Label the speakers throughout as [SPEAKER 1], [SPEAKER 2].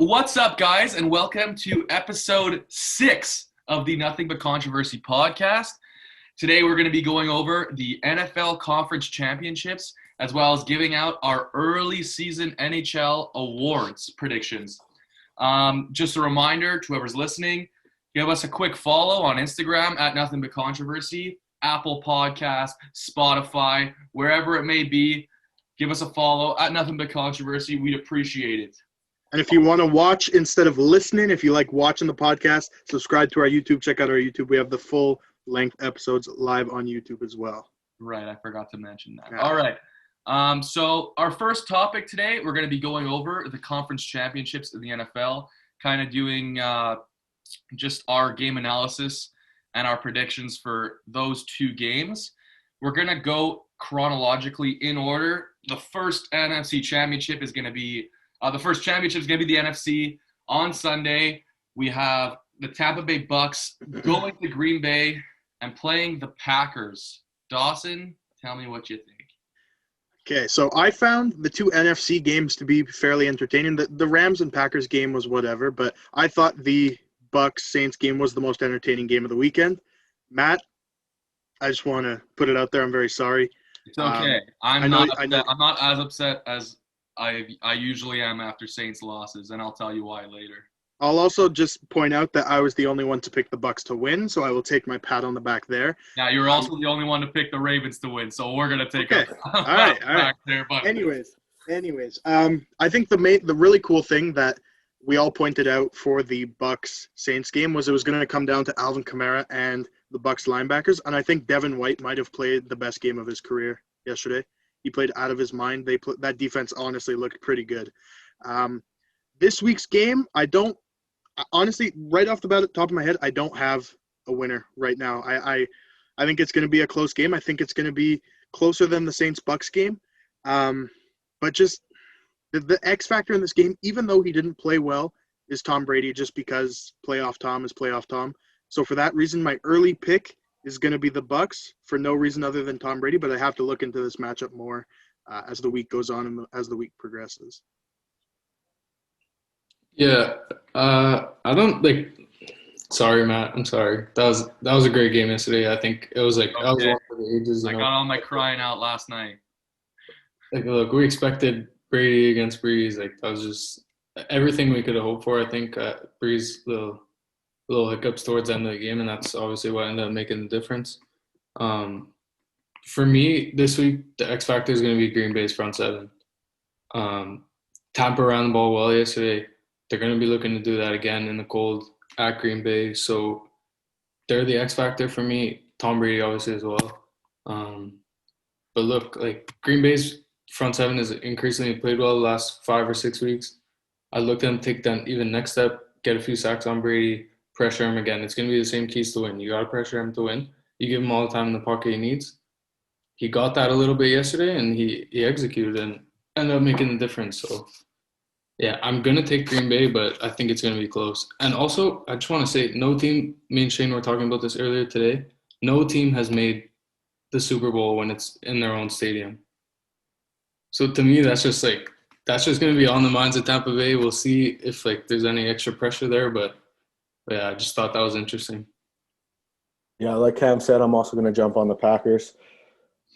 [SPEAKER 1] What's up, guys, and welcome to episode 6 of the Nothing But Controversy podcast. Today, we're going to be going over the NFL Conference Championships, as well as giving out our early season NHL awards predictions. Just a reminder to whoever's listening, give us a quick follow on Instagram at Nothing But Controversy, Apple Podcast, Spotify, wherever it may be. Give us a follow at Nothing But Controversy. We'd appreciate it.
[SPEAKER 2] And if you want to watch instead of listening, if you like watching the podcast, subscribe to our YouTube. Check out our YouTube. We have the full-length episodes live on YouTube as well.
[SPEAKER 1] Right, I forgot to mention that. All right. So our first topic today, we're going to be going over the conference championships in the NFL, kind of doing just our game analysis and our predictions for those two games. We're going to go chronologically in order. The first NFC championship is going to be the NFC. On Sunday, we have the Tampa Bay Bucks going to Green Bay and playing the Packers. Dawson, tell me what you think.
[SPEAKER 2] Okay, so I found the two NFC games to be fairly entertaining. The Rams and Packers game was whatever, but I thought the Bucks-Saints game was the most entertaining game of the weekend. Matt, I just want to put it out there. I'm very sorry.
[SPEAKER 1] It's okay. I'm not as upset as I usually am after Saints losses, and I'll tell you why later.
[SPEAKER 2] I'll also just point out that I was the only one to pick the Bucks to win, so I will take my pat on the back there.
[SPEAKER 1] Now, you're also the only one to pick the Ravens to win, so we're going to take
[SPEAKER 2] a back there. But anyways, I think the really cool thing that we all pointed out for the Bucks-Saints game was it was going to come down to Alvin Kamara and the Bucks linebackers, and I think Devin White might have played the best game of his career yesterday. He played out of his mind. That defense honestly looked pretty good. This week's game, honestly, right off the bat, at the top of my head, I don't have a winner right now. I think it's going to be a close game. I think it's going to be closer than the Saints-Bucks game. But just the X factor in this game, even though he didn't play well, is Tom Brady, just because playoff Tom is playoff Tom. So for that reason, my early pick is going to be the Bucks for no reason other than Tom Brady, but I have to look into this matchup more as the week goes on and as the week progresses.
[SPEAKER 3] Yeah, I don't like. Sorry, Matt. I'm sorry. That was a great game yesterday. I think it was like I was one for the ages.
[SPEAKER 1] I got all my crying out last night.
[SPEAKER 3] Like, look, we expected Brady against Breeze. Like, that was just everything we could have hoped for. I think Breeze little hiccups towards the end of the game, and that's obviously what ended up making the difference. For me, this week, the X factor is going to be Green Bay's front seven. Tampa ran the ball well yesterday. They're going to be looking to do that again in the cold at Green Bay. So they're the X factor for me. Tom Brady obviously as well. But look, like Green Bay's front seven has increasingly played well the last 5 or 6 weeks. I looked at them take that even next step, get a few sacks on Brady, pressure him again. It's going to be the same keys to win. You got to pressure him to win. You give him all the time in the pocket he needs. He got that a little bit yesterday, and he executed and ended up making the difference. So, yeah, I'm going to take Green Bay, but I think it's going to be close. And also, I just want to say, no team, me and Shane were talking about this earlier today, no team has made the Super Bowl when it's in their own stadium. So, to me, that's just going to be on the minds of Tampa Bay. We'll see if, there's any extra pressure there, but yeah, I just thought that was interesting.
[SPEAKER 4] Yeah, like Cam said, I'm also going to jump on the Packers.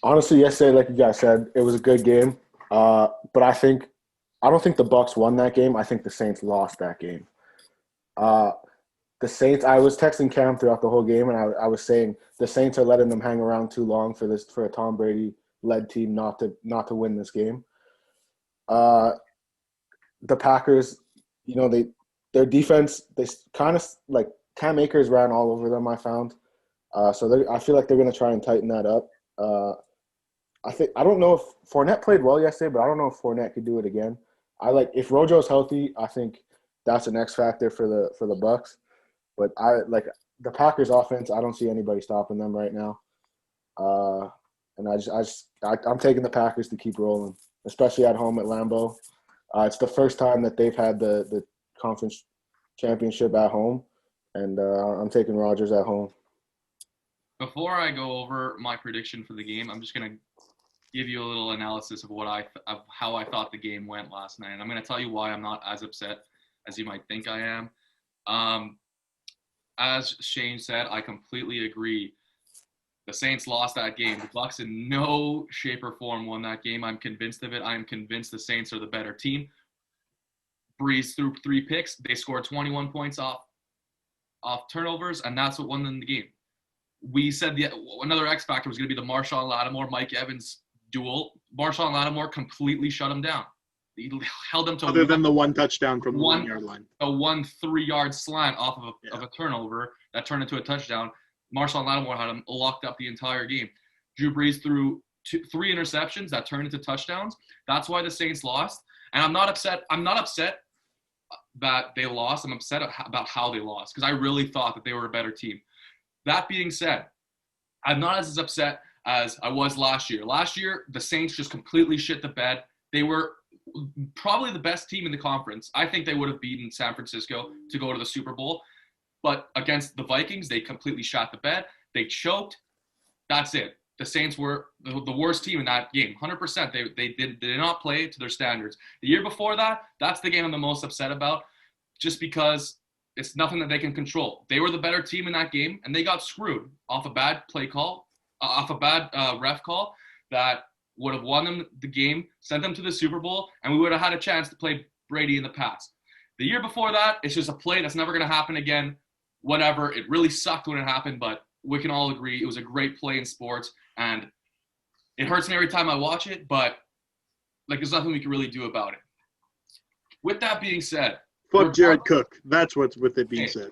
[SPEAKER 4] Honestly, yesterday, like you guys said, it was a good game. But I don't think the Bucks won that game. I think the Saints lost that game. The Saints, I was texting Cam throughout the whole game, and I was saying the Saints are letting them hang around too long for a Tom Brady-led team not to win this game. The Packers, their defense, they kind of like Cam Akers ran all over them, I found. So I feel like they're going to try and tighten that up. I don't know if Fournette played well yesterday, but I don't know if Fournette could do it again. If Rojo's healthy, I think that's an X factor for the Bucks. But the Packers offense, I don't see anybody stopping them right now. And I'm taking the Packers to keep rolling, especially at home at Lambeau. It's the first time that they've had the conference championship at home, and I'm taking Rodgers at home.
[SPEAKER 1] Before I go over my prediction for the game, I'm just going to give you a little analysis of how I thought the game went last night. And I'm going to tell you why I'm not as upset as you might think I am. As Shane said, I completely agree. The Saints lost that game. The Bucs in no shape or form won that game. I'm convinced of it. I'm convinced the Saints are the better team. Breeze threw 3 picks. They scored 21 points off turnovers, and that's what won them the game. We said another X factor was going to be the Marshawn Lattimore, Mike Evans duel. Marshawn Lattimore completely shut him down. He held them to
[SPEAKER 2] other than the one touchdown from the 1 yard line.
[SPEAKER 1] A 1 3-yard slant off of a turnover that turned into a touchdown. Marshawn Lattimore had him locked up the entire game. Drew Brees threw 3 interceptions that turned into touchdowns. That's why the Saints lost. And I'm not upset that they lost. I'm upset about how they lost because I really thought that they were a better team. That being said, I'm not as upset as I was last year. Last year, the Saints just completely shit the bed. They were probably the best team in the conference. I think they would have beaten San Francisco to go to the Super Bowl. But against the Vikings, they completely shot the bed. They choked. That's it. The Saints were the worst team in that game. 100%. They did not play to their standards. The year before that, that's the game I'm the most upset about just because it's nothing that they can control. They were the better team in that game, and they got screwed off a bad play call, off a bad ref call that would have won them the game, sent them to the Super Bowl, and we would have had a chance to play Brady in the past. The year before that, it's just a play that's never going to happen again. Whatever. It really sucked when it happened, but we can all agree it was a great play in sports, and it hurts me every time I watch it, but there's nothing we can really do about it. With that being said,
[SPEAKER 2] fuck Jared Cook. That's what's with it being said.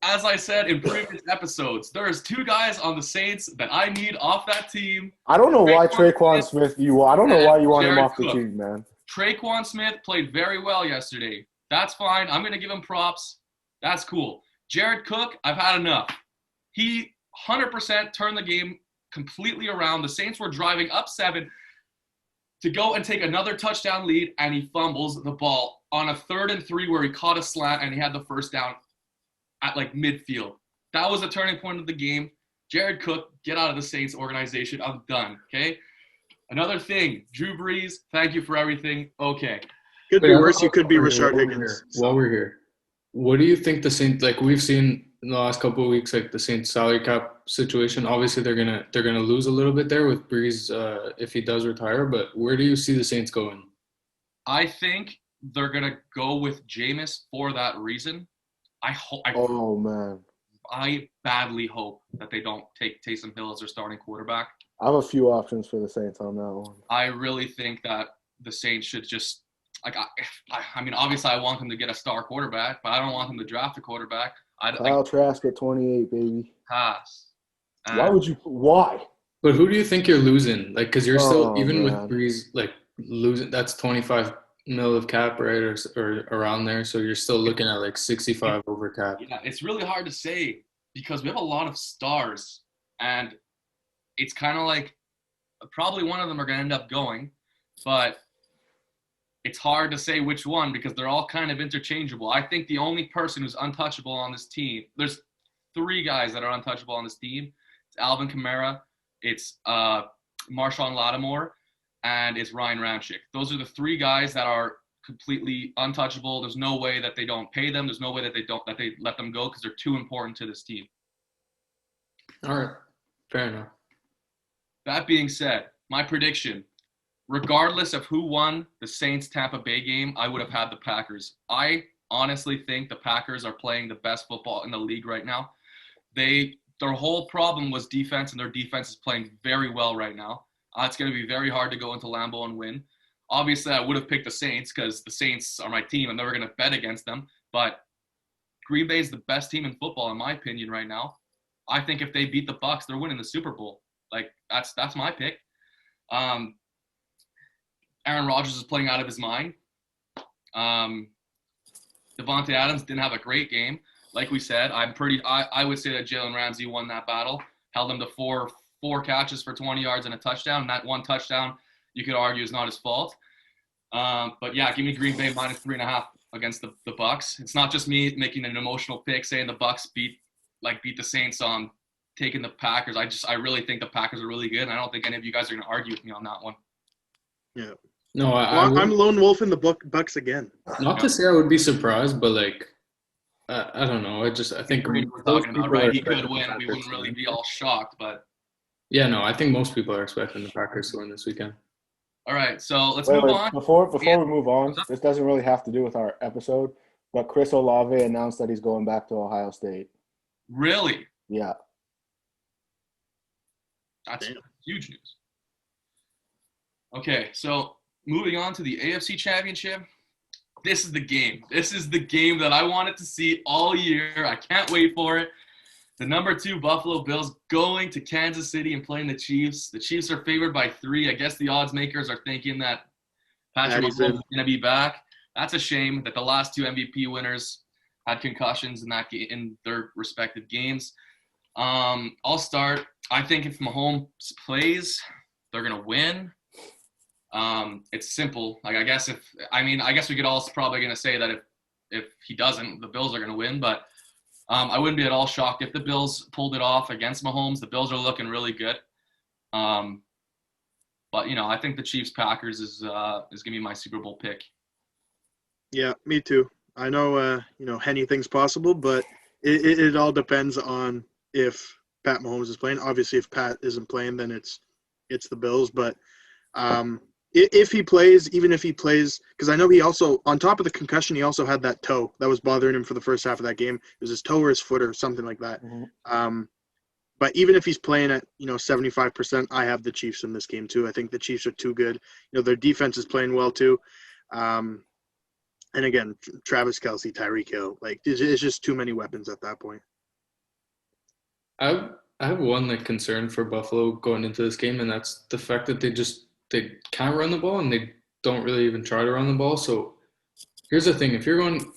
[SPEAKER 1] As I said in previous episodes, there's 2 guys on the Saints that I need off that team.
[SPEAKER 4] I don't know why Traquan Smith I don't know why you want him off the team, man.
[SPEAKER 1] Traquan Smith played very well yesterday. That's fine. I'm going to give him props. That's cool. Jared Cook, I've had enough. He 100% turned the game completely around. The Saints were driving up 7 to go and take another touchdown lead, and he fumbles the ball on a 3rd and 3 where he caught a slant and he had the first down at midfield. That was the turning point of the game. Jared Cook, get out of the Saints organization. I'm done, okay? Another thing, Drew Brees, thank you for everything. Okay.
[SPEAKER 2] Could be worse. You could be Rashard Higgins.
[SPEAKER 3] While we're here, what do you think the Saints, we've seen in the last couple of weeks, the Saints salary cap situation? Obviously, they're gonna lose a little bit there with Brees if he does retire. But where do you see the Saints going?
[SPEAKER 1] I think they're gonna go with Jameis for that reason. I badly hope that they don't take Taysom Hill as their starting quarterback.
[SPEAKER 4] I have a few options for the Saints on that one.
[SPEAKER 1] I really think that the Saints should just I mean, obviously I want them to get a star quarterback, but I don't want them to draft a quarterback.
[SPEAKER 4] Kyle Trask at 28, baby.
[SPEAKER 1] Pass.
[SPEAKER 4] Why?
[SPEAKER 3] But who do you think you're losing? Because you're still, even with Breeze, losing, that's 25 mil of cap, right, or around there. So you're still looking at 65 over cap.
[SPEAKER 1] Yeah, it's really hard to say because we have a lot of stars, and it's kind of probably one of them are going to end up going, but it's hard to say which one because they're all kind of interchangeable. I think the only person who's untouchable on this team, there's 3 guys that are untouchable on this team. It's Alvin Kamara, it's Marshawn Lattimore, and it's Ryan Ramczyk. Those are the 3 guys that are completely untouchable. There's no way that they don't pay them. There's no way that they let them go because they're too important to this team.
[SPEAKER 3] All right, fair enough.
[SPEAKER 1] That being said, my prediction, regardless of who won the Saints-Tampa Bay game, I would have had the Packers. I honestly think the Packers are playing the best football in the league right now. Their whole problem was defense, and their defense is playing very well right now. It's going to be very hard to go into Lambeau and win. Obviously, I would have picked the Saints because the Saints are my team. I'm never going to bet against them. But Green Bay is the best team in football, in my opinion, right now. I think if they beat the Bucs, they're winning the Super Bowl. That's my pick. Aaron Rodgers is playing out of his mind. Devontae Adams didn't have a great game. Like we said, I would say that Jalen Ramsey won that battle, held him to four catches for 20 yards and a touchdown. And that one touchdown, you could argue, is not his fault. But yeah, give me Green Bay minus 3.5 against the Bucs. It's not just me making an emotional pick saying the Bucs beat the Saints on taking the Packers. I really think the Packers are really good, and I don't think any of you guys are going to argue with me on that one.
[SPEAKER 2] Yeah.
[SPEAKER 3] No,
[SPEAKER 2] I'm lone wolf in the Bucks again.
[SPEAKER 3] Not to say I would be surprised, but like I don't know. I think
[SPEAKER 1] we're talking about, right? He could win. We wouldn't really be all shocked, but
[SPEAKER 3] yeah, no, I think most people are expecting the Packers to win this weekend.
[SPEAKER 1] All right, so let's move on.
[SPEAKER 4] Before we move on, this doesn't really have to do with our episode, but Chris Olave announced that he's going back to Ohio State.
[SPEAKER 1] Really?
[SPEAKER 4] Yeah.
[SPEAKER 1] That's huge news. Okay, so moving on to the AFC Championship. This is the game. This is the game that I wanted to see all year. I can't wait for it. The number 2 Buffalo Bills going to Kansas City and playing the Chiefs. The Chiefs are favored by 3. I guess the odds makers are thinking that Patrick Mahomes is going to be back. That's a shame that the last 2 MVP winners had concussions in their respective games. I'll start. I think if Mahomes plays, they're going to win. It's simple. Like I guess we could all probably going to say that if he doesn't, the Bills are going to win, but I wouldn't be at all shocked if the Bills pulled it off against Mahomes. The Bills are looking really good. But I think the Chiefs-Packers is going to be my Super Bowl pick.
[SPEAKER 2] Yeah, me too. I know, anything's possible, but it all depends on if Pat Mahomes is playing. Obviously, if Pat isn't playing, then it's the Bills. But if he plays, even if he plays, because I know he also, on top of the concussion, he also had that toe that was bothering him for the first half of that game. It was his toe or his foot or something like that. Mm-hmm. But even if he's playing at 75%, I have the Chiefs in this game too. I think the Chiefs are too good. Their defense is playing well too. And again, Travis Kelce, Tyreek Hill, like it's just too many weapons at that point.
[SPEAKER 3] I have one concern for Buffalo going into this game, and that's the fact that they can't run the ball and they don't really even try to run the ball. So here's the thing: if you're going,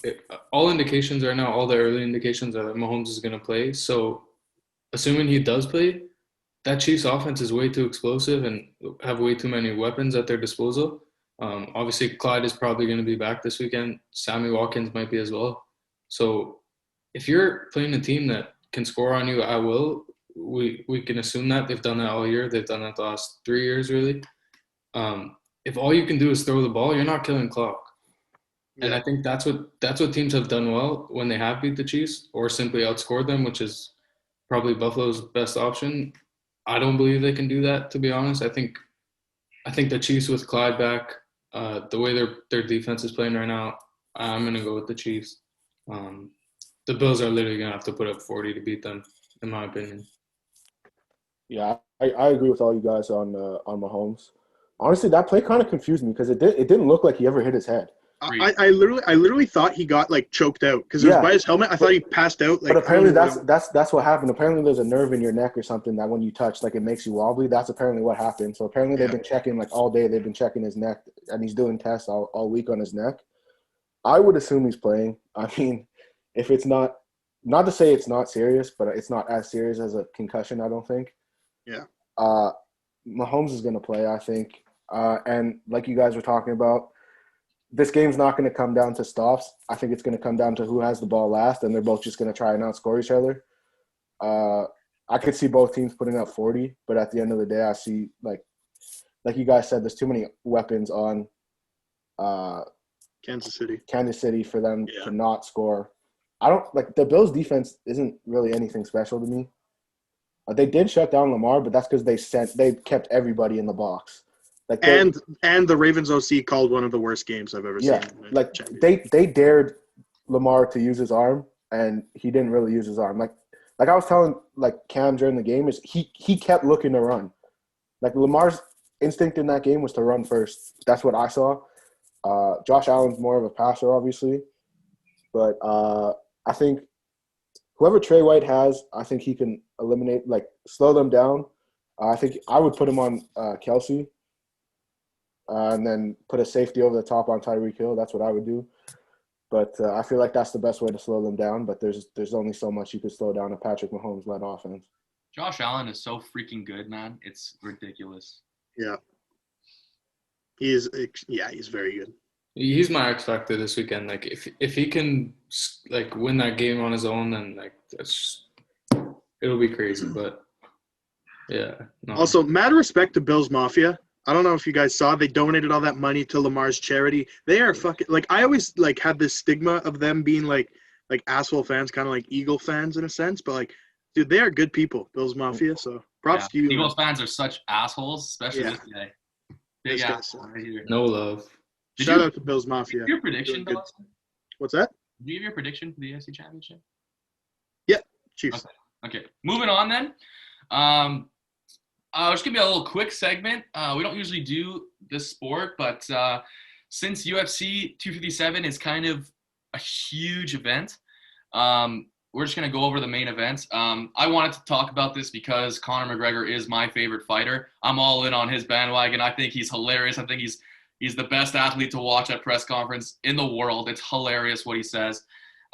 [SPEAKER 3] all indications right now, all the early indications are that Mahomes is going to play. So assuming he does play, that Chiefs offense is way too explosive and have way too many weapons at their disposal. Obviously, Clyde is probably going to be back this weekend. Sammy Watkins might be as well. So if you're playing a team that can score on you at will, we can assume that. They've done that all year. They've done that the last 3 years, really. If all you can do is throw the ball, you're not killing clock. Yeah. And I think that's what teams have done well when they have beat the Chiefs or simply outscored them, which is probably Buffalo's best option. I don't believe they can do that, to be honest. I think the Chiefs with Clyde back, the way their defense is playing right now, I'm going to go with the Chiefs. The Bills are literally going to have to put up 40 to beat them, in my opinion.
[SPEAKER 4] Yeah, I agree with all you guys on Mahomes. Honestly, that play kind of confused me because it didn't look like he ever hit his head.
[SPEAKER 2] I literally thought he got choked out because it was by his helmet. I thought he passed out.
[SPEAKER 4] But apparently that's what happened. Apparently there's a nerve in your neck or something that when you touch, it makes you wobbly. That's apparently what happened. So apparently they've been checking all day. They've been checking his neck, and he's doing tests all week on his neck. I would assume he's playing. I mean, if it's not to say it's not serious, but it's not as serious as a concussion, I don't think.
[SPEAKER 2] Yeah.
[SPEAKER 4] Mahomes is going to play, I think. And like you guys were talking about, this game's not going to come down to stops. I think it's going to come down to who has the ball last, and they're both just going to try and outscore each other. I could see both teams putting up 40, but at the end of the day, I see, like you guys said, there's too many weapons on
[SPEAKER 2] Kansas City
[SPEAKER 4] for them to not score. I don't the Bills' defense isn't really anything special to me. They did shut down Lamar, but that's because they kept everybody in the box.
[SPEAKER 2] And the Ravens OC called one of the worst games I've ever seen.
[SPEAKER 4] They dared Lamar to use his arm, and he didn't really use his arm. Like I was telling Cam during the game, is he kept looking to run. Lamar's instinct in that game was to run first. That's what I saw. Josh Allen's more of a passer, obviously, but I think whoever Trey White has, I think he can eliminate, slow them down. I think I would put him on Kelce. And then put a safety over the top on Tyreek Hill. That's what I would do. But I feel like that's the best way to slow them down. But there's only so much you could slow down a Patrick Mahomes-led offense.
[SPEAKER 1] Josh Allen is so freaking good, man. It's ridiculous.
[SPEAKER 2] Yeah. He's very good.
[SPEAKER 3] He's my X factor this weekend. If he can win that game on his own, then it'll be crazy. But yeah. No.
[SPEAKER 2] Also, mad respect to Bills Mafia. I don't know if you guys saw, they donated all that money to Lamar's charity. They are fucking like, I always like had this stigma of them being like asshole fans, kind of like Eagle fans in a sense, but like, dude, they are good people, Bills Mafia. So props to you.
[SPEAKER 1] Eagles fans are such assholes, especially this guy. Big asshole right here.
[SPEAKER 3] No love.
[SPEAKER 2] Shout out to Bills Mafia.
[SPEAKER 1] Your prediction,
[SPEAKER 2] what's that?
[SPEAKER 1] Did you give your prediction for the AFC Championship?
[SPEAKER 2] Yeah, Chiefs.
[SPEAKER 1] Okay. Moving on then. Just gonna be a little quick segment. We don't usually do this sport, but since UFC 257 is kind of a huge event, we're just gonna go over the main events. I wanted to talk about this because Conor McGregor is my favorite fighter. I'm all in on his bandwagon. I think he's hilarious. I think he's the best athlete to watch at press conference in the world. It's hilarious what he says,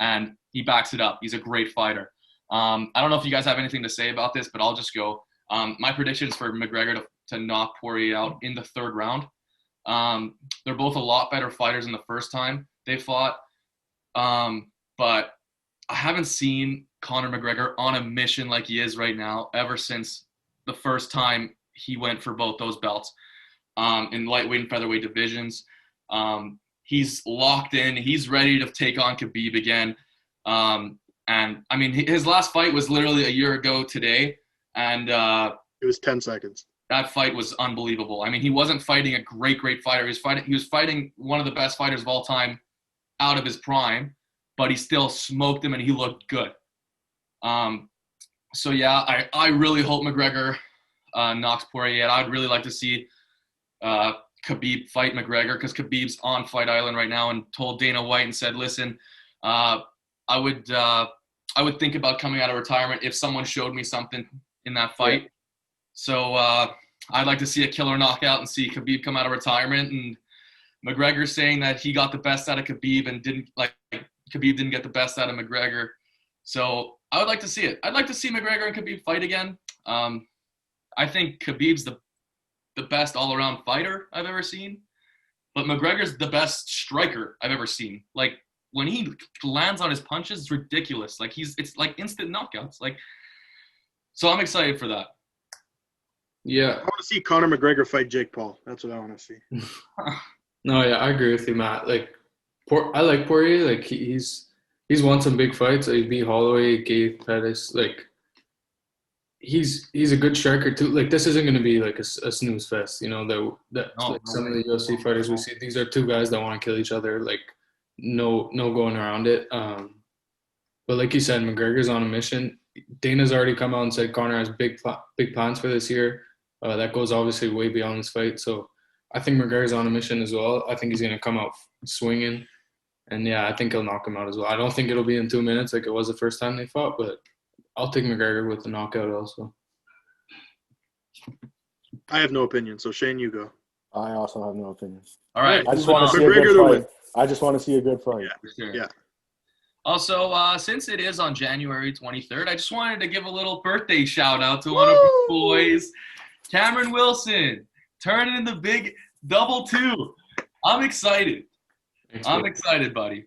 [SPEAKER 1] and he backs it up. He's a great fighter. I don't know if you guys have anything to say about this, but I'll just go. My predictions for McGregor to knock Poirier out in the third round. They're both a lot better fighters than the first time they fought. But I haven't seen Conor McGregor on a mission like he is right now ever since the first time he went for both those belts in lightweight and featherweight divisions. He's locked in. He's ready to take on Khabib again. And, I mean, his last fight was literally a year ago today. And
[SPEAKER 2] it was 10 seconds.
[SPEAKER 1] That fight was unbelievable. I mean, he wasn't fighting a great fighter. He was fighting one of the best fighters of all time out of his prime, but he still smoked him and he looked good. So yeah, I really hope McGregor knocks Poirier out. I'd really like to see Khabib fight McGregor because Khabib's on Fight Island right now and told Dana White and said, listen, I would think about coming out of retirement if someone showed me something in that fight. Yeah. So I'd like to see a killer knockout and see Khabib come out of retirement. And McGregor saying that he got the best out of Khabib and Khabib didn't get the best out of McGregor. So I would like to see it. I'd like to see McGregor and Khabib fight again. I think Khabib's the best all-around fighter I've ever seen, but McGregor's the best striker I've ever seen. Like when he lands on his punches, it's ridiculous. Like it's like instant knockouts. Like. So I'm excited for that.
[SPEAKER 3] Yeah.
[SPEAKER 2] I want to see Conor McGregor fight Jake Paul. That's what I want to see.
[SPEAKER 3] No, yeah, I agree with you, Matt. Like, I like Poirier. Like, he's won some big fights. Like, he beat Holloway, gave Pettis. Like, he's a good striker too. Like, this isn't going to be like a snooze fest. You know, some of the UFC fighters we see. These are two guys that want to kill each other. Like, no going around it. But like you said, McGregor's on a mission. Dana's already come out and said Conor has big plans for this year. That goes obviously way beyond this fight. So I think McGregor's on a mission as well. I think he's going to come out swinging. And, yeah, I think he'll knock him out as well. I don't think it'll be in 2 minutes like it was the first time they fought, but I'll take McGregor with the knockout also.
[SPEAKER 2] I have no opinion, so Shane, you go.
[SPEAKER 4] I also have no opinion.
[SPEAKER 1] All right.
[SPEAKER 4] I just want to see a good fight. I just want to see a good fight.
[SPEAKER 1] Yeah, for sure.
[SPEAKER 2] Yeah.
[SPEAKER 1] Also, since it is on January 23rd, I just wanted to give a little birthday shout-out to one of our boys, Cameron Wilson, turning in the big double 2. I'm excited. I'm excited, buddy.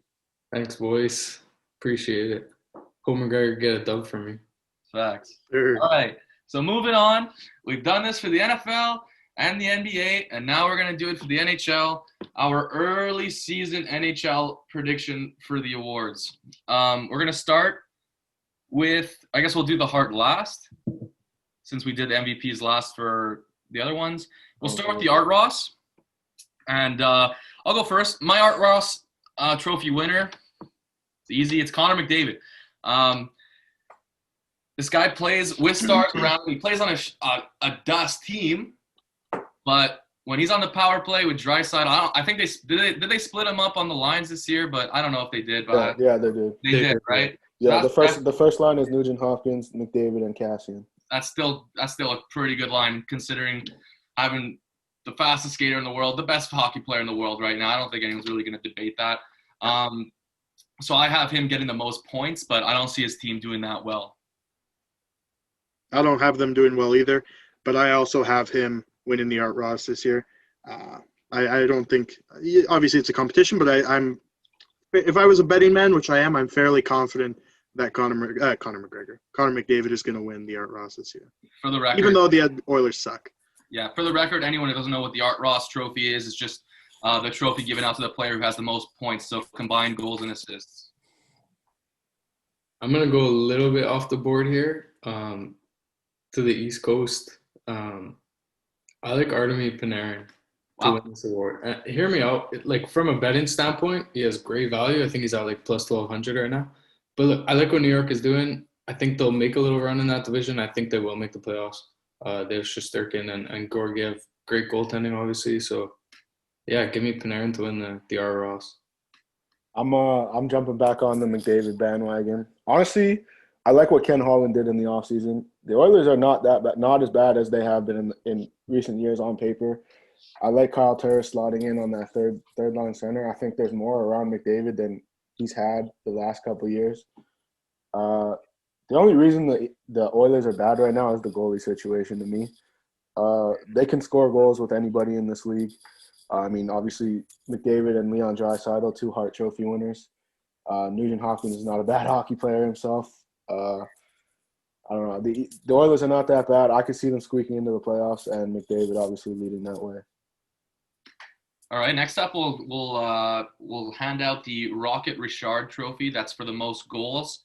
[SPEAKER 3] Thanks, boys. Appreciate it. Hope McGregor get a dub for me.
[SPEAKER 1] Facts.
[SPEAKER 2] Sure.
[SPEAKER 1] All right, so moving on. We've done this for the NFL and the NBA, and now we're going to do it for the NHL. Our early season NHL prediction for the awards. We're going to start with, I guess we'll do the Hart last, since we did the MVPs last for the other ones. We'll start with the Art Ross, and I'll go first. My Art Ross trophy winner, it's easy. It's Connor McDavid. This guy plays with stars around him. He plays on a dust team, but when he's on the power play with Draisaitl, I think did they split him up on the lines this year, but I don't know if they did. But
[SPEAKER 4] yeah, they did.
[SPEAKER 1] They did, right?
[SPEAKER 4] Yeah, so the first line is Nugent Hopkins, McDavid, and Cassian.
[SPEAKER 1] That's still a pretty good line considering having the fastest skater in the world, the best hockey player in the world right now. I don't think anyone's really going to debate that. So I have him getting the most points, but I don't see his team doing that well.
[SPEAKER 2] I don't have them doing well either, but I also have him winning the Art Ross this year. I don't think – obviously it's a competition, but I'm – if I was a betting man, which I am, I'm fairly confident that Connor McDavid is going to win the Art Ross this year.
[SPEAKER 1] For the record.
[SPEAKER 2] Even though the Oilers suck.
[SPEAKER 1] Yeah, for the record, anyone who doesn't know what the Art Ross Trophy is, it's just the trophy given out to the player who has the most points, so combined goals and assists.
[SPEAKER 3] I'm going to go a little bit off the board here to the East Coast. I like Artemi Panarin to win this award. Hear me out. Like, from a betting standpoint, he has great value. I think he's at like plus 1,200 right now. But look, I like what New York is doing. I think they'll make a little run in that division. I think they will make the playoffs. They have Shesterkin and Georgiev. Great goaltending, obviously. So, yeah, give me Panarin to win the R. Ross.
[SPEAKER 4] I'm jumping back on the McDavid bandwagon. Honestly, I like what Ken Holland did in the offseason. The Oilers are not as bad as they have been in recent years on paper. I like Kyle Turris slotting in on that third line center. I think there's more around McDavid than he's had the last couple of years. The only reason the Oilers are bad right now is the goalie situation to me. They can score goals with anybody in this league. I mean, obviously, McDavid and Leon Draisaitl, 2 Hart Trophy winners. Nugent Hopkins is not a bad hockey player himself. I don't know. The Oilers are not that bad. I could see them squeaking into the playoffs, and McDavid obviously leading that way.
[SPEAKER 1] All right. Next up, we'll hand out the Rocket Richard Trophy. That's for the most goals.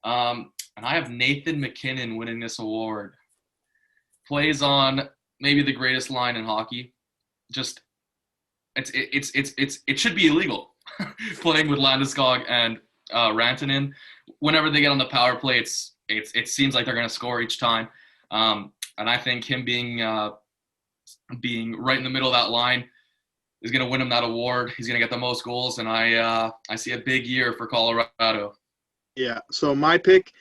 [SPEAKER 1] And I have Nathan McKinnon winning this award. Plays on maybe the greatest line in hockey. Just it should be illegal playing with Landeskog and Rantanen. Whenever they get on the power play, it seems like they're going to score each time. And I think him being right in the middle of that line is going to win him that award. He's going to get the most goals, and I see a big year for Colorado.
[SPEAKER 2] Yeah. So my pick,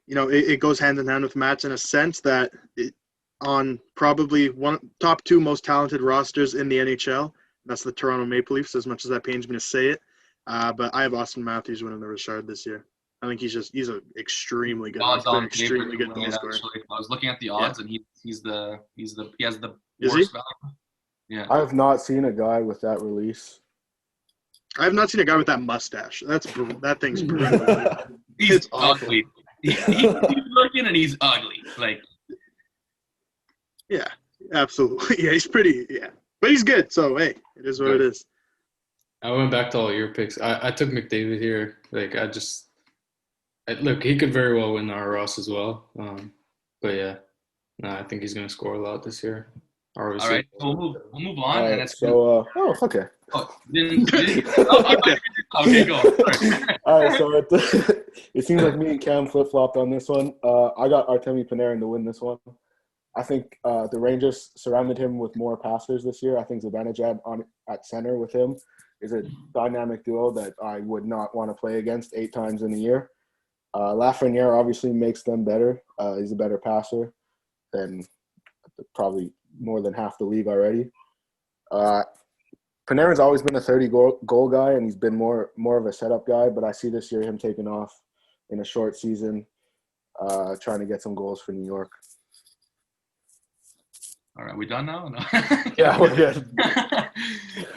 [SPEAKER 2] it goes hand in hand with Matt's in a sense that on probably top 2 most talented rosters in the NHL. That's the Toronto Maple Leafs, as much as that pains me to say it. But I have Austin Matthews winning the Richard this year. I think he's an extremely good extremely good goal scorer.
[SPEAKER 1] I was looking at the odds, and he has the
[SPEAKER 2] Is
[SPEAKER 1] worst
[SPEAKER 2] he?
[SPEAKER 1] value. Yeah.
[SPEAKER 4] I have not seen a guy with that release.
[SPEAKER 2] I have not seen a guy with that mustache. That thing's brutal.
[SPEAKER 1] He's ugly. He's looking and he's ugly. Like.
[SPEAKER 2] Yeah, absolutely. Yeah, he's pretty. Yeah, but he's good. So hey, it is what it is.
[SPEAKER 3] I went back to all your picks. I took McDavid here. Like look, he could very well win the R. Ross as well. But yeah, I think he's gonna score a lot this year.
[SPEAKER 1] All right, so we'll move on.
[SPEAKER 4] Right,
[SPEAKER 1] and
[SPEAKER 4] okay.
[SPEAKER 1] Okay, go.
[SPEAKER 4] All right, so it seems like me and Cam flip-flopped on this one. I got Artemi Panarin to win this one. I think the Rangers surrounded him with more passers this year. I think Zibanejad at center with him is a dynamic duo that I would not want to play against 8 times in a year. Lafreniere obviously makes them better. He's a better passer than probably more than half the league already. Panarin's always been a 30-goal guy, and he's been more of a setup guy, but I see this year him taking off in a short season, trying to get some goals for New York.
[SPEAKER 1] All right, we done now? No?
[SPEAKER 4] Yeah, we're good.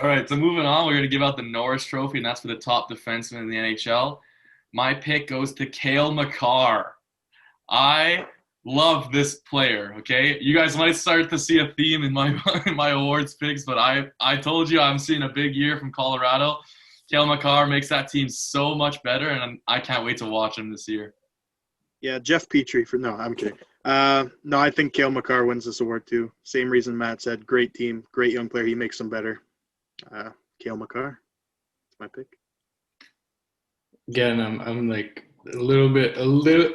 [SPEAKER 1] All right, so moving on, we're going to give out the Norris Trophy, and that's for the top defenseman in the NHL. My pick goes to Cale Makar. I love this player, okay? You guys might start to see a theme in my awards picks, but I told you I'm seeing a big year from Colorado. Cale Makar makes that team so much better, and I can't wait to watch him this year.
[SPEAKER 2] Yeah, Jeff Petrie no, I'm kidding. No, I think Cale Makar wins this award too. Same reason Matt said. Great team, great young player. He makes them better. Cale Makar. That's my pick.
[SPEAKER 3] Again, I'm like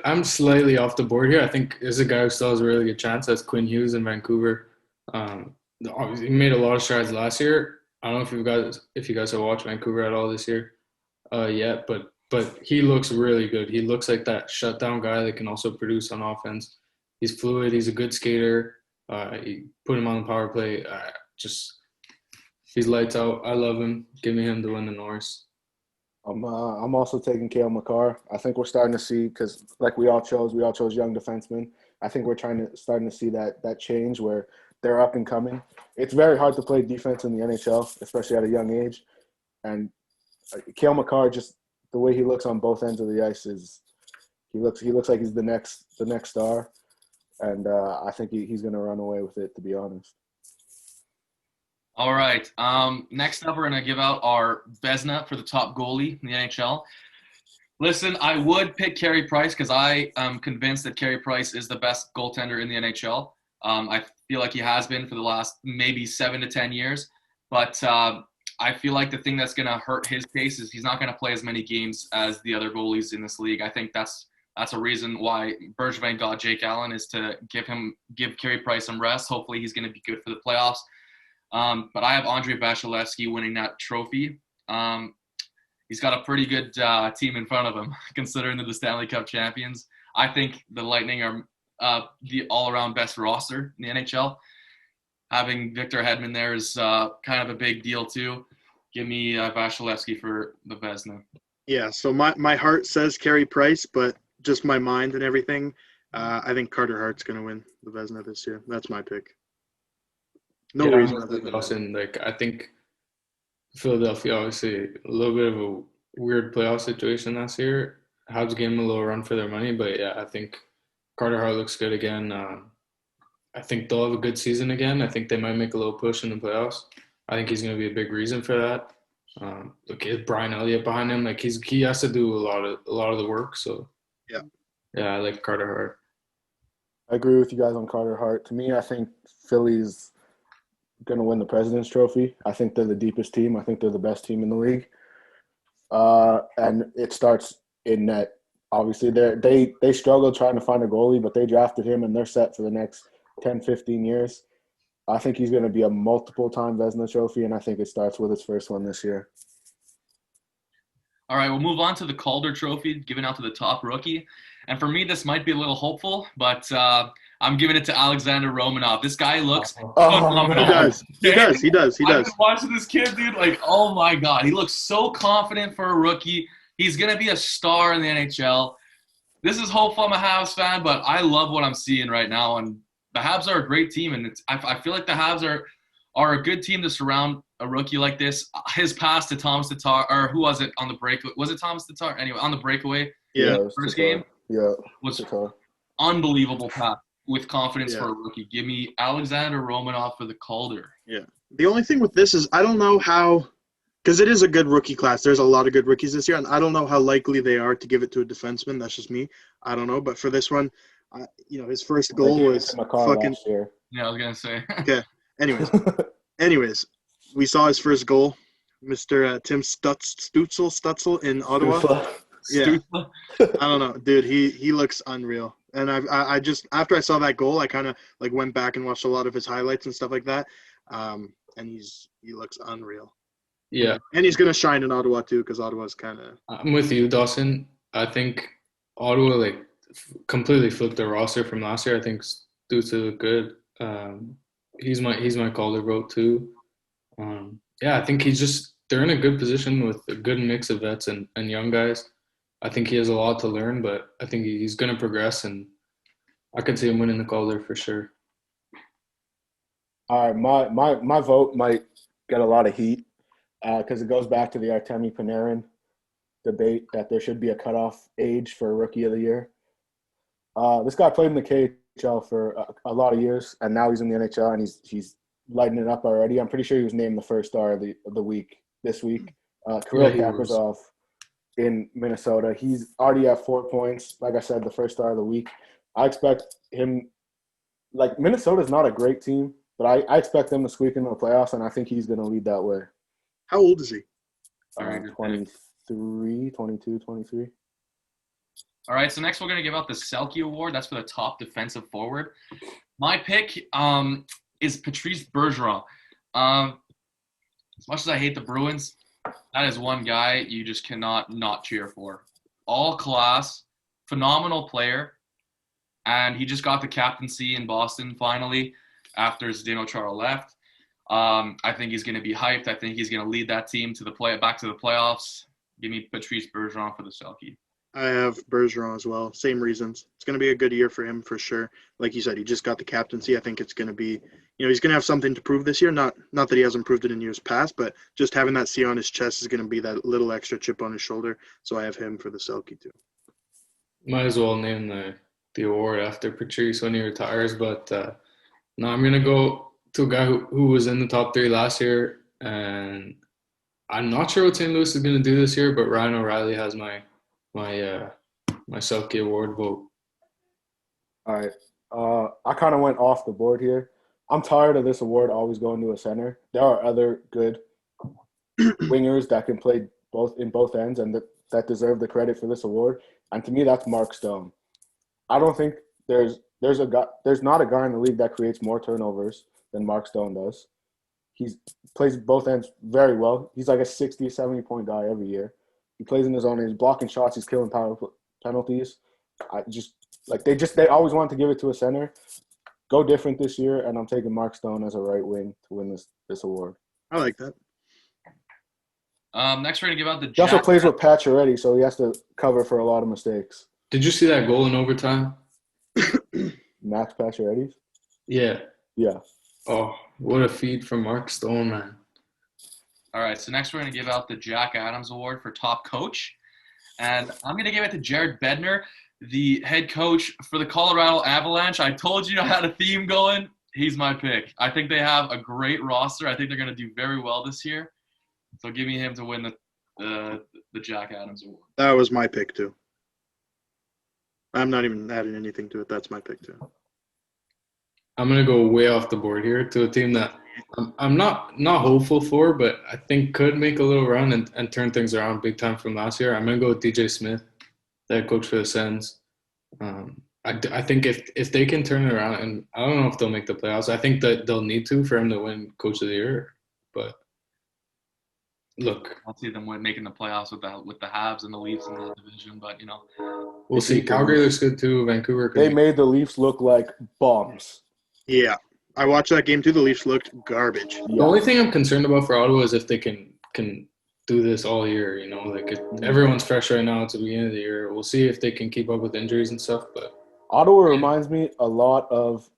[SPEAKER 3] I'm slightly off the board here. I think there's a guy who still has a really good chance. That's Quinn Hughes in Vancouver. He made a lot of strides last year. I don't know if you guys have watched Vancouver at all this year yet, but he looks really good. He looks like that shutdown guy that can also produce on offense. He's fluid. He's a good skater. You put him on the power play. He's lights out. I love him. Give me him to win the Norris.
[SPEAKER 4] I'm also taking Cale Makar. I think we're starting to see, because like we all chose young defensemen. I think we're starting to see that change where they're up and coming. It's very hard to play defense in the NHL, especially at a young age. And Cale Makar, just the way he looks on both ends of the ice he looks like he's the next star. and I think he's going to run away with it, to be honest.
[SPEAKER 1] All right. Next up, we're going to give out our Vezina for the top goalie in the NHL. Listen, I would pick Carey Price because I am convinced that Carey Price is the best goaltender in the NHL. I feel like he has been for the last maybe 7 to 10 years. But I feel like the thing that's going to hurt his case is he's not going to play as many games as the other goalies in this league. I think that's a reason why Bergevin got Jake Allen, is to give Carey Price some rest. Hopefully he's going to be good for the playoffs. But I have Andrei Vasilevskiy winning that trophy. He's got a pretty good team in front of him, considering they're the Stanley Cup champions. I think the Lightning are the all-around best roster in the NHL. Having Victor Hedman there is kind of a big deal too. Give me Vasilevskiy for the Vezina.
[SPEAKER 2] Yeah, so my heart says Carey Price, but just my mind and everything, I think Carter Hart's going to win the Vezina this year. That's my pick. No reason other than
[SPEAKER 3] Dawson, I think Philadelphia, obviously, a little bit of a weird playoff situation last year. Habs gave him a little run for their money, but yeah, I think Carter Hart looks good again. I think they'll have a good season again. I think they might make a little push in the playoffs. I think he's going to be a big reason for that. Look at Brian Elliott behind him. He has to do a lot of the work. So yeah, I like Carter Hart.
[SPEAKER 4] I agree with you guys on Carter Hart. To me, I think Philly's going to win the President's Trophy. I think they're the deepest team. I think they're the best team in the league. And it starts in net. Obviously, they struggled trying to find a goalie, but they drafted him, and they're set for the next 10, 15 years. I think he's going to be a multiple-time Vezina Trophy, and I think it starts with his first one this year.
[SPEAKER 1] All right, we'll move on to the Calder Trophy, given out to the top rookie. And for me, this might be a little hopeful, but I'm giving it to Alexander Romanov. This guy looks phenomenal.
[SPEAKER 2] He does. I've
[SPEAKER 1] been watching this kid, dude. Oh, my God. He looks so confident for a rookie. He's going to be a star in the NHL. This is hopeful. I'm a Habs fan, but I love what I'm seeing right now. And the Habs are a great team, and I feel like the Habs are a good team to surround a rookie like this. His pass to Thomas Tatar, or who was it on the break? Was it Thomas Tatar? Anyway, on the breakaway, first game, was unbelievable pass with confidence for a rookie. Give me Alexander Romanov for the Calder.
[SPEAKER 2] Yeah. The only thing with this is I don't know how, because it is a good rookie class. There's a lot of good rookies this year, and I don't know how likely they are to give it to a defenseman. That's just me. I don't know, but for this one, his first goal was fucking.
[SPEAKER 1] Yeah, I was gonna say.
[SPEAKER 2] Okay. Anyways, we saw his first goal, Mr. Tim Stutzel in Ottawa. Yeah. I don't know, dude. He looks unreal, and I just after I saw that goal, I kind of went back and watched a lot of his highlights and stuff like that. And he looks unreal.
[SPEAKER 3] Yeah. And
[SPEAKER 2] he's gonna shine in Ottawa too, because Ottawa's kind of.
[SPEAKER 3] I'm with you, Dawson. I think Ottawa completely flipped their roster from last year. I think Stutz look good. He's my Calder vote too. I think they're in a good position with a good mix of vets and young guys. I think he has a lot to learn, but I think he's going to progress, and I could see him winning the Calder for sure.
[SPEAKER 4] All right, my vote might get a lot of heat because it goes back to the Artemi Panarin debate that there should be a cutoff age for Rookie of the Year. This guy played in the KHL for a lot of years, and now he's in the NHL, and he's lighting it up already. I'm pretty sure he was named the first star of the week this week. Kirill Kaprizov in Minnesota. He's already at 4 points. Like I said, the first star of the week. I expect him – Minnesota's not a great team, but I expect them to squeak into the playoffs, and I think he's going to lead that way.
[SPEAKER 2] How old is he?
[SPEAKER 4] 23, 22, 23.
[SPEAKER 1] All right, so next we're going to give out the Selke Award. That's for the top defensive forward. My pick is Patrice Bergeron. As much as I hate the Bruins, that is one guy you just cannot not cheer for. All class, phenomenal player, and he just got the captaincy in Boston finally after Zdeno Chara left. I think he's going to be hyped. I think he's going to lead that team back to the playoffs. Give me Patrice Bergeron for the Selke.
[SPEAKER 2] I have Bergeron as well. Same reasons. It's going to be a good year for him for sure. Like you said, he just got the captaincy. I think it's going to be, he's going to have something to prove this year. Not that he hasn't proved it in years past, but just having that C on his chest is going to be that little extra chip on his shoulder. So I have him for the Selke too.
[SPEAKER 3] Might as well name the the award after Patrice when he retires. But no, I'm gonna go to a guy who was in the top 3 last year, and I'm not sure what St. Louis is gonna do this year. But Ryan O'Reilly has my Selke Award vote.
[SPEAKER 4] All right. I kind of went off the board here. I'm tired of this award always going to a center. There are other good wingers that can play in both ends and that deserve the credit for this award. And to me, that's Mark Stone. I don't think there's not a guy in the league that creates more turnovers than Mark Stone does. He plays both ends very well. He's like a 60, 70-point guy every year. He plays in his own end. He's blocking shots. He's killing power penalties. They always want to give it to a center. Go different this year, and I'm taking Mark Stone as a right wing to win this award.
[SPEAKER 2] I like that.
[SPEAKER 1] Next, we're gonna give out the.
[SPEAKER 4] He also plays with Pacioretty, so he has to cover for a lot of mistakes.
[SPEAKER 3] Did you see that goal in overtime?
[SPEAKER 4] Max Pacioretty?
[SPEAKER 3] Yeah.
[SPEAKER 4] Yeah.
[SPEAKER 3] Oh, what a feed from Mark Stone, man.
[SPEAKER 1] All right, so next we're going to give out the Jack Adams Award for top coach. And I'm going to give it to Jared Bednar, the head coach for the Colorado Avalanche. I told you I had a theme going. He's my pick. I think they have a great roster. I think they're going to do very well this year. So give me him to win the Jack Adams Award.
[SPEAKER 2] That was my pick, too. I'm not even adding anything to it. That's my pick, too.
[SPEAKER 3] I'm going to go way off the board here to a team that I'm not hopeful for, but I think could make a little run and turn things around big time from last year. I'm going to go with DJ Smith, the head coach for the Sens. I think if they can turn it around, and I don't know if they'll make the playoffs. I think that they'll need to for him to win Coach of the Year. But look,
[SPEAKER 1] I'll see them making the playoffs with the Habs and the Leafs in the division, but
[SPEAKER 3] we'll see. Calgary looks good too. Vancouver.
[SPEAKER 4] They made the Leafs look like bombs.
[SPEAKER 2] Yeah. I watched that game too. The Leafs looked garbage.
[SPEAKER 3] The only thing I'm concerned about for Ottawa is if they can do this all year. Everyone's fresh right now. It's the beginning of the year. We'll see if they can keep up with injuries and stuff. But
[SPEAKER 4] Ottawa reminds me a lot of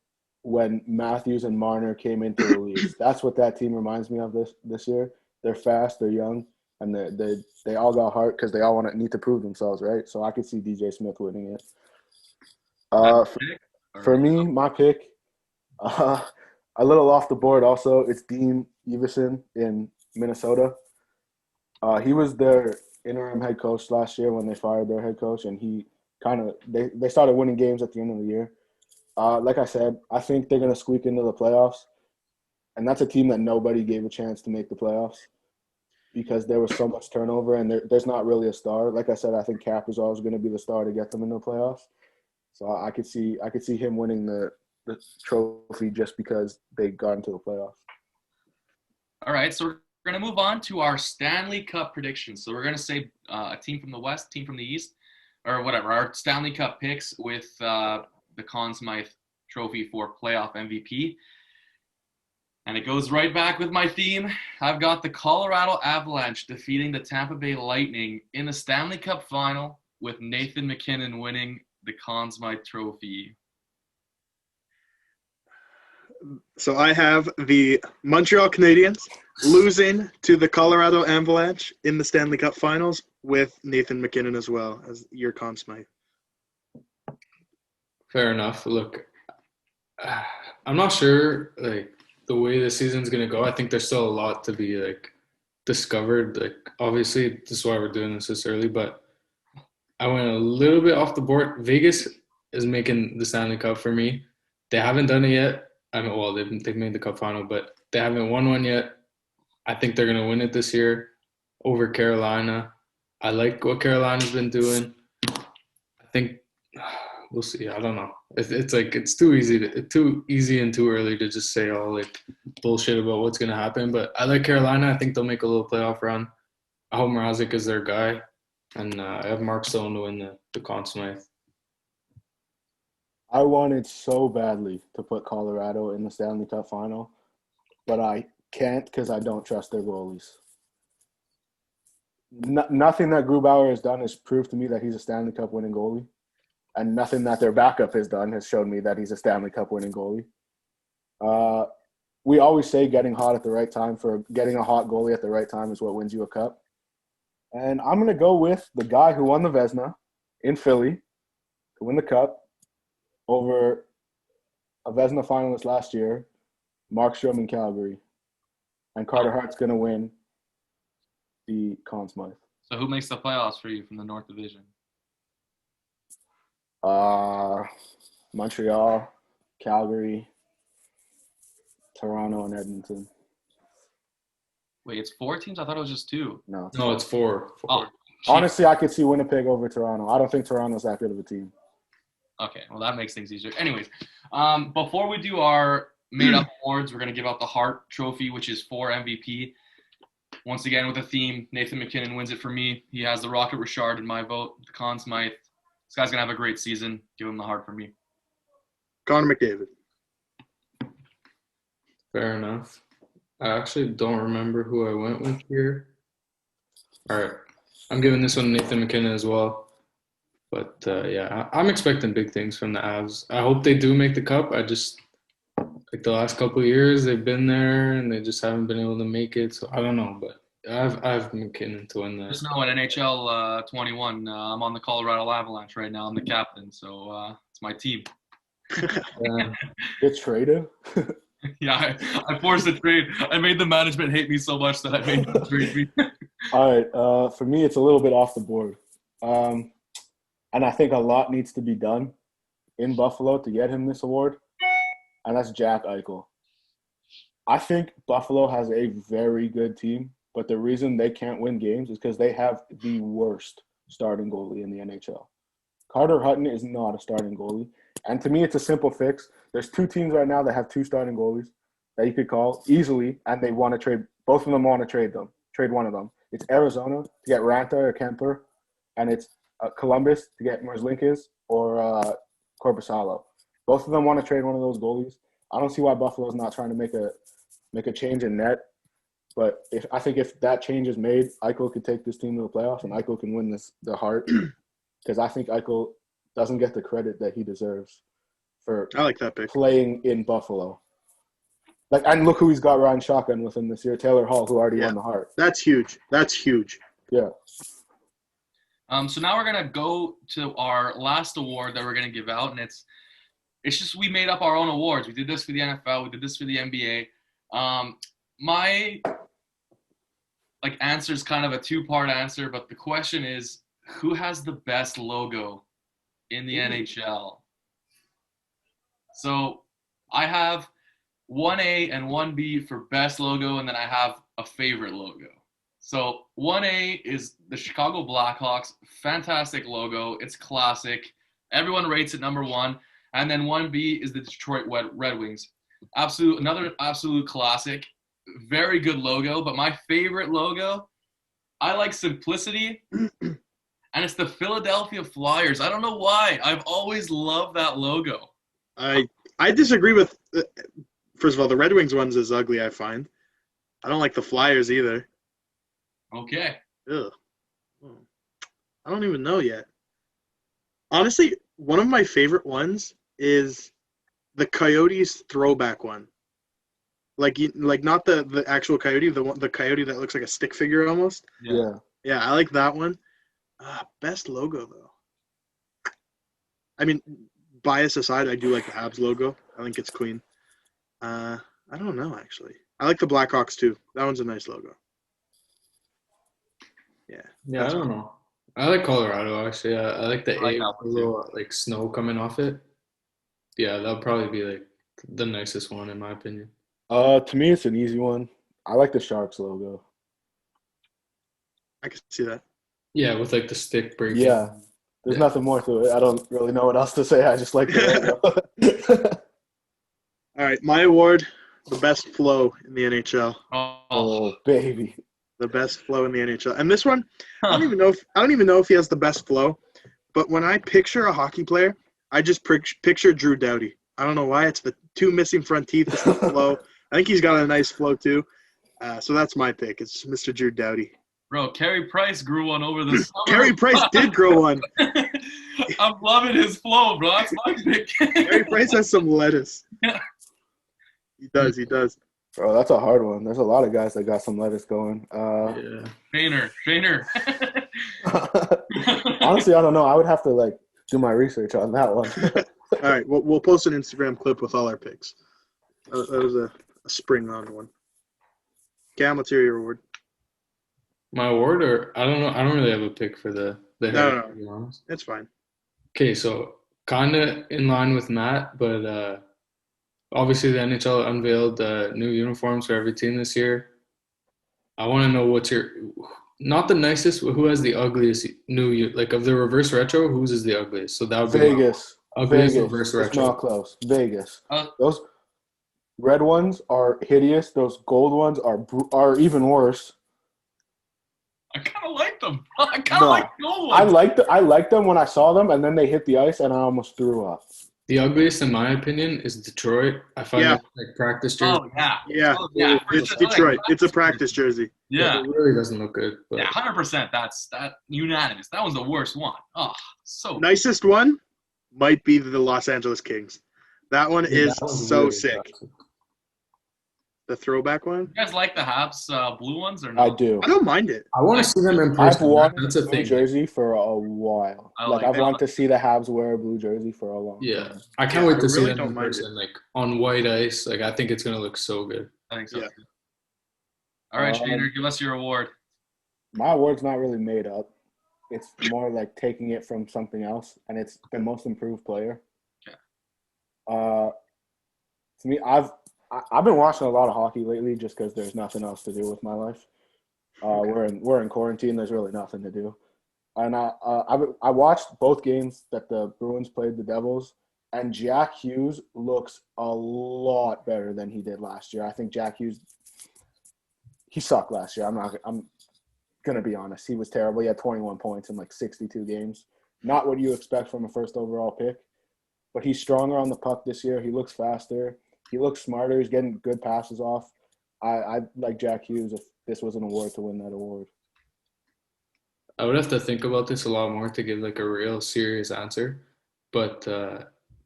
[SPEAKER 4] when Matthews and Marner came into the Leafs. That's what that team reminds me of this year. They're fast, they're young, and they all got heart because they all need to prove themselves, right? So I could see DJ Smith winning it. For me, my pick. A little off the board also, it's Dean Evason in Minnesota. He was their interim head coach last year when they fired their head coach, and they started winning games at the end of the year. Like I said, I think they're going to squeak into the playoffs, and that's a team that nobody gave a chance to make the playoffs because there was so much turnover, and there's not really a star. Like I said, I think Cap is always going to be the star to get them into the playoffs. So I could see him winning the trophy just because they got into the playoffs.
[SPEAKER 1] All right, so we're going to move on to our Stanley Cup predictions. So we're going to say a team from the West, team from the East, or whatever, our Stanley Cup picks with the Conn Smythe Trophy for playoff MVP. And it goes right back with my theme. I've got the Colorado Avalanche defeating the Tampa Bay Lightning in the Stanley Cup final with Nathan MacKinnon winning the Conn Smythe Trophy.
[SPEAKER 2] So I have the Montreal Canadiens losing to the Colorado Avalanche in the Stanley Cup Finals with Nathan MacKinnon as well as your Conn Smythe.
[SPEAKER 3] Fair enough. Look, I'm not sure the way the season's gonna go. I think there's still a lot to be discovered. Obviously, this is why we're doing this early, but I went a little bit off the board. Vegas is making the Stanley Cup for me. They haven't done it yet. They've made the Cup final, but they haven't won one yet. I think they're going to win it this year over Carolina. I like what Carolina's been doing. I think we'll see. I don't know. It's too easy and too early to just say all bullshit about what's going to happen. But I like Carolina. I think they'll make a little playoff run. I hope Mrazek is their guy, and I have Mark Stone to win the Conn Smythe.
[SPEAKER 4] I wanted so badly to put Colorado in the Stanley Cup final, but I can't because I don't trust their goalies. Nothing that Grubauer has done has proved to me that he's a Stanley Cup winning goalie, and nothing that their backup has done has shown me that he's a Stanley Cup winning goalie. We always say getting hot at the right time for getting a hot goalie at the right time is what wins you a cup. And I'm going to go with the guy who won the Vezina in Philly to win the cup. over a Vezina finalist last year, Markstrom in Calgary. And Carter Hart's going to win the Conn Smythe.
[SPEAKER 1] So who makes the playoffs for you from the North Division?
[SPEAKER 4] Montreal, Calgary, Toronto, and Edmonton.
[SPEAKER 1] Wait, it's 4 teams? I thought it was just 2.
[SPEAKER 4] No,
[SPEAKER 3] it's 4.
[SPEAKER 1] Oh,
[SPEAKER 4] honestly, I could see Winnipeg over Toronto. I don't think Toronto's that good of a team.
[SPEAKER 1] Okay, well, that makes things easier. Anyways, before we do our made-up awards, we're going to give out the Hart Trophy, which is for MVP. Once again, with a theme, Nathan McKinnon wins it for me. He has the Rocket Richard in my vote, the Conn Smythe. This guy's going to have a great season. Give him the Hart for me.
[SPEAKER 2] Connor McDavid.
[SPEAKER 3] Fair enough. I actually don't remember who I went with here. All right. I'm giving this one to Nathan McKinnon as well. But, I'm expecting big things from the Avs. I hope they do make the Cup. Like the last couple of years, they've been there, and they just haven't been able to make it. So, I don't know. But I've McKinnon to win that.
[SPEAKER 1] Just know at NHL 21, I'm on the Colorado Avalanche right now. I'm the captain, so it's my team.
[SPEAKER 4] Get traded?
[SPEAKER 1] Yeah, I forced a trade. I made the management hate me so much that I made them trade me.
[SPEAKER 4] All right. For me, it's a little bit off the board. And I think a lot needs to be done in Buffalo to get him this award, and that's Jack Eichel. I think Buffalo has a very good team, but the reason they can't win games is because they have the worst starting goalie in the NHL. Carter Hutton is not a starting goalie. And to me, it's a simple fix. There's 2 teams right now that have 2 starting goalies that you could call easily, and they want to trade. Both of them want to trade one of them. It's Arizona to get Ranta or Kemper, and it's Columbus to get Merzlikins or Korpisalo. Both of them want to trade one of those goalies. I don't see why Buffalo's not trying to make a change in net. But I think if that change is made, Eichel could take this team to the playoffs, and Eichel can win the Hart. Because I think Eichel doesn't get the credit that he deserves for
[SPEAKER 2] I like that pick.
[SPEAKER 4] Playing in Buffalo. And look who he's got riding shotgun with him this year, Taylor Hall, who already won the Hart.
[SPEAKER 2] That's huge.
[SPEAKER 4] Yeah.
[SPEAKER 1] So now we're gonna go to our last award that we're gonna give out, and it's just we made up our own awards. We did this for the NFL, we did this for the NBA. My answer is kind of a 2-part answer, but the question is, who has the best logo in the NHL? So I have 1A and 1B for best logo, and then I have a favorite logo. So 1A is the Chicago Blackhawks. Fantastic logo. It's classic. Everyone rates it number 1. And then 1B is the Detroit Red Wings. Another absolute classic. Very good logo. But my favorite logo, I like simplicity. And it's the Philadelphia Flyers. I don't know why. I've always loved that logo.
[SPEAKER 2] I disagree with first of all, the Red Wings one's is ugly, I find. I don't like the Flyers either.
[SPEAKER 1] Okay.
[SPEAKER 2] Ugh. I don't even know yet. Honestly, one of my favorite ones is the Coyotes throwback one. Like not the actual coyote, the coyote that looks like a stick figure almost.
[SPEAKER 4] Yeah.
[SPEAKER 2] Yeah, I like that one. Best logo though. I mean, bias aside, I do like the Habs logo. I think it's clean. I don't know actually. I like the Blackhawks too. That one's a nice logo. Yeah.
[SPEAKER 3] Yeah, I don't know. I like Colorado actually. I like the little snow coming off it. Yeah, that'll probably be like the nicest one in my opinion.
[SPEAKER 4] To me, it's an easy one. I like the Sharks logo.
[SPEAKER 2] I can see that.
[SPEAKER 3] Yeah, with the stick breaking.
[SPEAKER 4] Yeah. There's nothing more to it. I don't really know what else to say. I just like the logo.
[SPEAKER 2] All right, my award, the best flow in the NHL.
[SPEAKER 4] Oh, baby.
[SPEAKER 2] The best flow in the NHL. And this one, I don't even know if he has the best flow, but when I picture a hockey player, I just picture Drew Doughty. I don't know why. It's the 2 missing front teeth. It's the flow. I think he's got a nice flow too. So that's my pick. It's Mr. Drew Doughty.
[SPEAKER 1] Bro, Carey Price grew one over the summer.
[SPEAKER 2] Carey Price did grow one.
[SPEAKER 1] I'm loving his flow, bro. That's my pick.
[SPEAKER 2] Carey Price has some lettuce.
[SPEAKER 1] Yeah.
[SPEAKER 2] He does.
[SPEAKER 4] Bro, that's a hard one. There's a lot of guys that got some lettuce going.
[SPEAKER 1] Trainer.
[SPEAKER 4] Honestly, I don't know. I would have to do my research on that one.
[SPEAKER 2] All right, we'll post an Instagram clip with all our picks. That was a spring round one. Cam, let's hear your award.
[SPEAKER 3] My award, or I don't know. I don't really have a pick for the
[SPEAKER 2] No.
[SPEAKER 3] to be honest.
[SPEAKER 2] It's fine.
[SPEAKER 3] Okay, so kind of in line with Matt, but obviously the NHL unveiled new uniforms for every team this year. I want to know what's your not the nicest, but who has the ugliest like of the reverse retro? Whose is the ugliest? So that would be
[SPEAKER 4] Vegas.
[SPEAKER 3] ugliest
[SPEAKER 4] Vegas.
[SPEAKER 3] reverse
[SPEAKER 4] It's
[SPEAKER 3] retro.
[SPEAKER 4] not close. Vegas.
[SPEAKER 1] Uh,
[SPEAKER 4] Those red ones are hideous. Those gold ones are even worse.
[SPEAKER 1] I kind of like them. I kind of
[SPEAKER 4] No,
[SPEAKER 1] like the old ones.
[SPEAKER 4] I liked them when I saw them, and then they hit the ice, and I almost threw up.
[SPEAKER 3] The ugliest, in my opinion, is Detroit. I find it like practice jersey.
[SPEAKER 1] Oh, yeah.
[SPEAKER 2] Yeah,
[SPEAKER 1] Oh, yeah.
[SPEAKER 2] it's Detroit. It's a practice jersey.
[SPEAKER 1] Yeah.
[SPEAKER 3] It really doesn't look good. But.
[SPEAKER 1] Yeah, 100%. That's unanimous. That was the worst one. Oh, so
[SPEAKER 2] Nicest one might be the Los Angeles Kings. That one is
[SPEAKER 3] that was
[SPEAKER 2] so
[SPEAKER 3] really
[SPEAKER 2] sick.
[SPEAKER 3] toxic.
[SPEAKER 2] The throwback one?
[SPEAKER 1] You guys like the Habs blue ones or no?
[SPEAKER 4] I do.
[SPEAKER 2] I don't mind it.
[SPEAKER 3] I want to see them in
[SPEAKER 4] I've
[SPEAKER 3] person.
[SPEAKER 4] wanted
[SPEAKER 3] That's
[SPEAKER 4] a
[SPEAKER 3] a
[SPEAKER 4] blue
[SPEAKER 3] thing.
[SPEAKER 4] jersey for a while.
[SPEAKER 1] I
[SPEAKER 4] I've
[SPEAKER 1] that.
[SPEAKER 4] wanted to see the Habs wear a blue jersey for a long
[SPEAKER 3] Yeah,
[SPEAKER 4] time.
[SPEAKER 3] I can't
[SPEAKER 2] Yeah,
[SPEAKER 3] wait to
[SPEAKER 2] I
[SPEAKER 3] see
[SPEAKER 2] really
[SPEAKER 3] them
[SPEAKER 2] don't
[SPEAKER 3] in
[SPEAKER 2] mind
[SPEAKER 3] person, like on white ice. Like I think it's gonna look so good.
[SPEAKER 1] I think so.
[SPEAKER 2] Yeah.
[SPEAKER 1] Too. All right, Shaner, give us your award.
[SPEAKER 4] My award's not really made up. It's more like taking it from something else, and it's the most improved player.
[SPEAKER 1] Okay.
[SPEAKER 4] To me, I've been watching a lot of hockey lately just because there's nothing else to do with my life. We're in quarantine. There's really nothing to do, and I watched both games that the Bruins played the Devils, and Jack Hughes looks a lot better than he did last year. I think Jack Hughes, he sucked last year. I'm gonna be honest. He was terrible. He had 21 points in like 62 games. Not what you expect from a first overall pick, but he's stronger on the puck this year. He looks faster. He looks smarter. He's getting good passes off. I like Jack Hughes if this was an award to win that award.
[SPEAKER 3] I would have to think about this a lot more to give like a real serious answer, but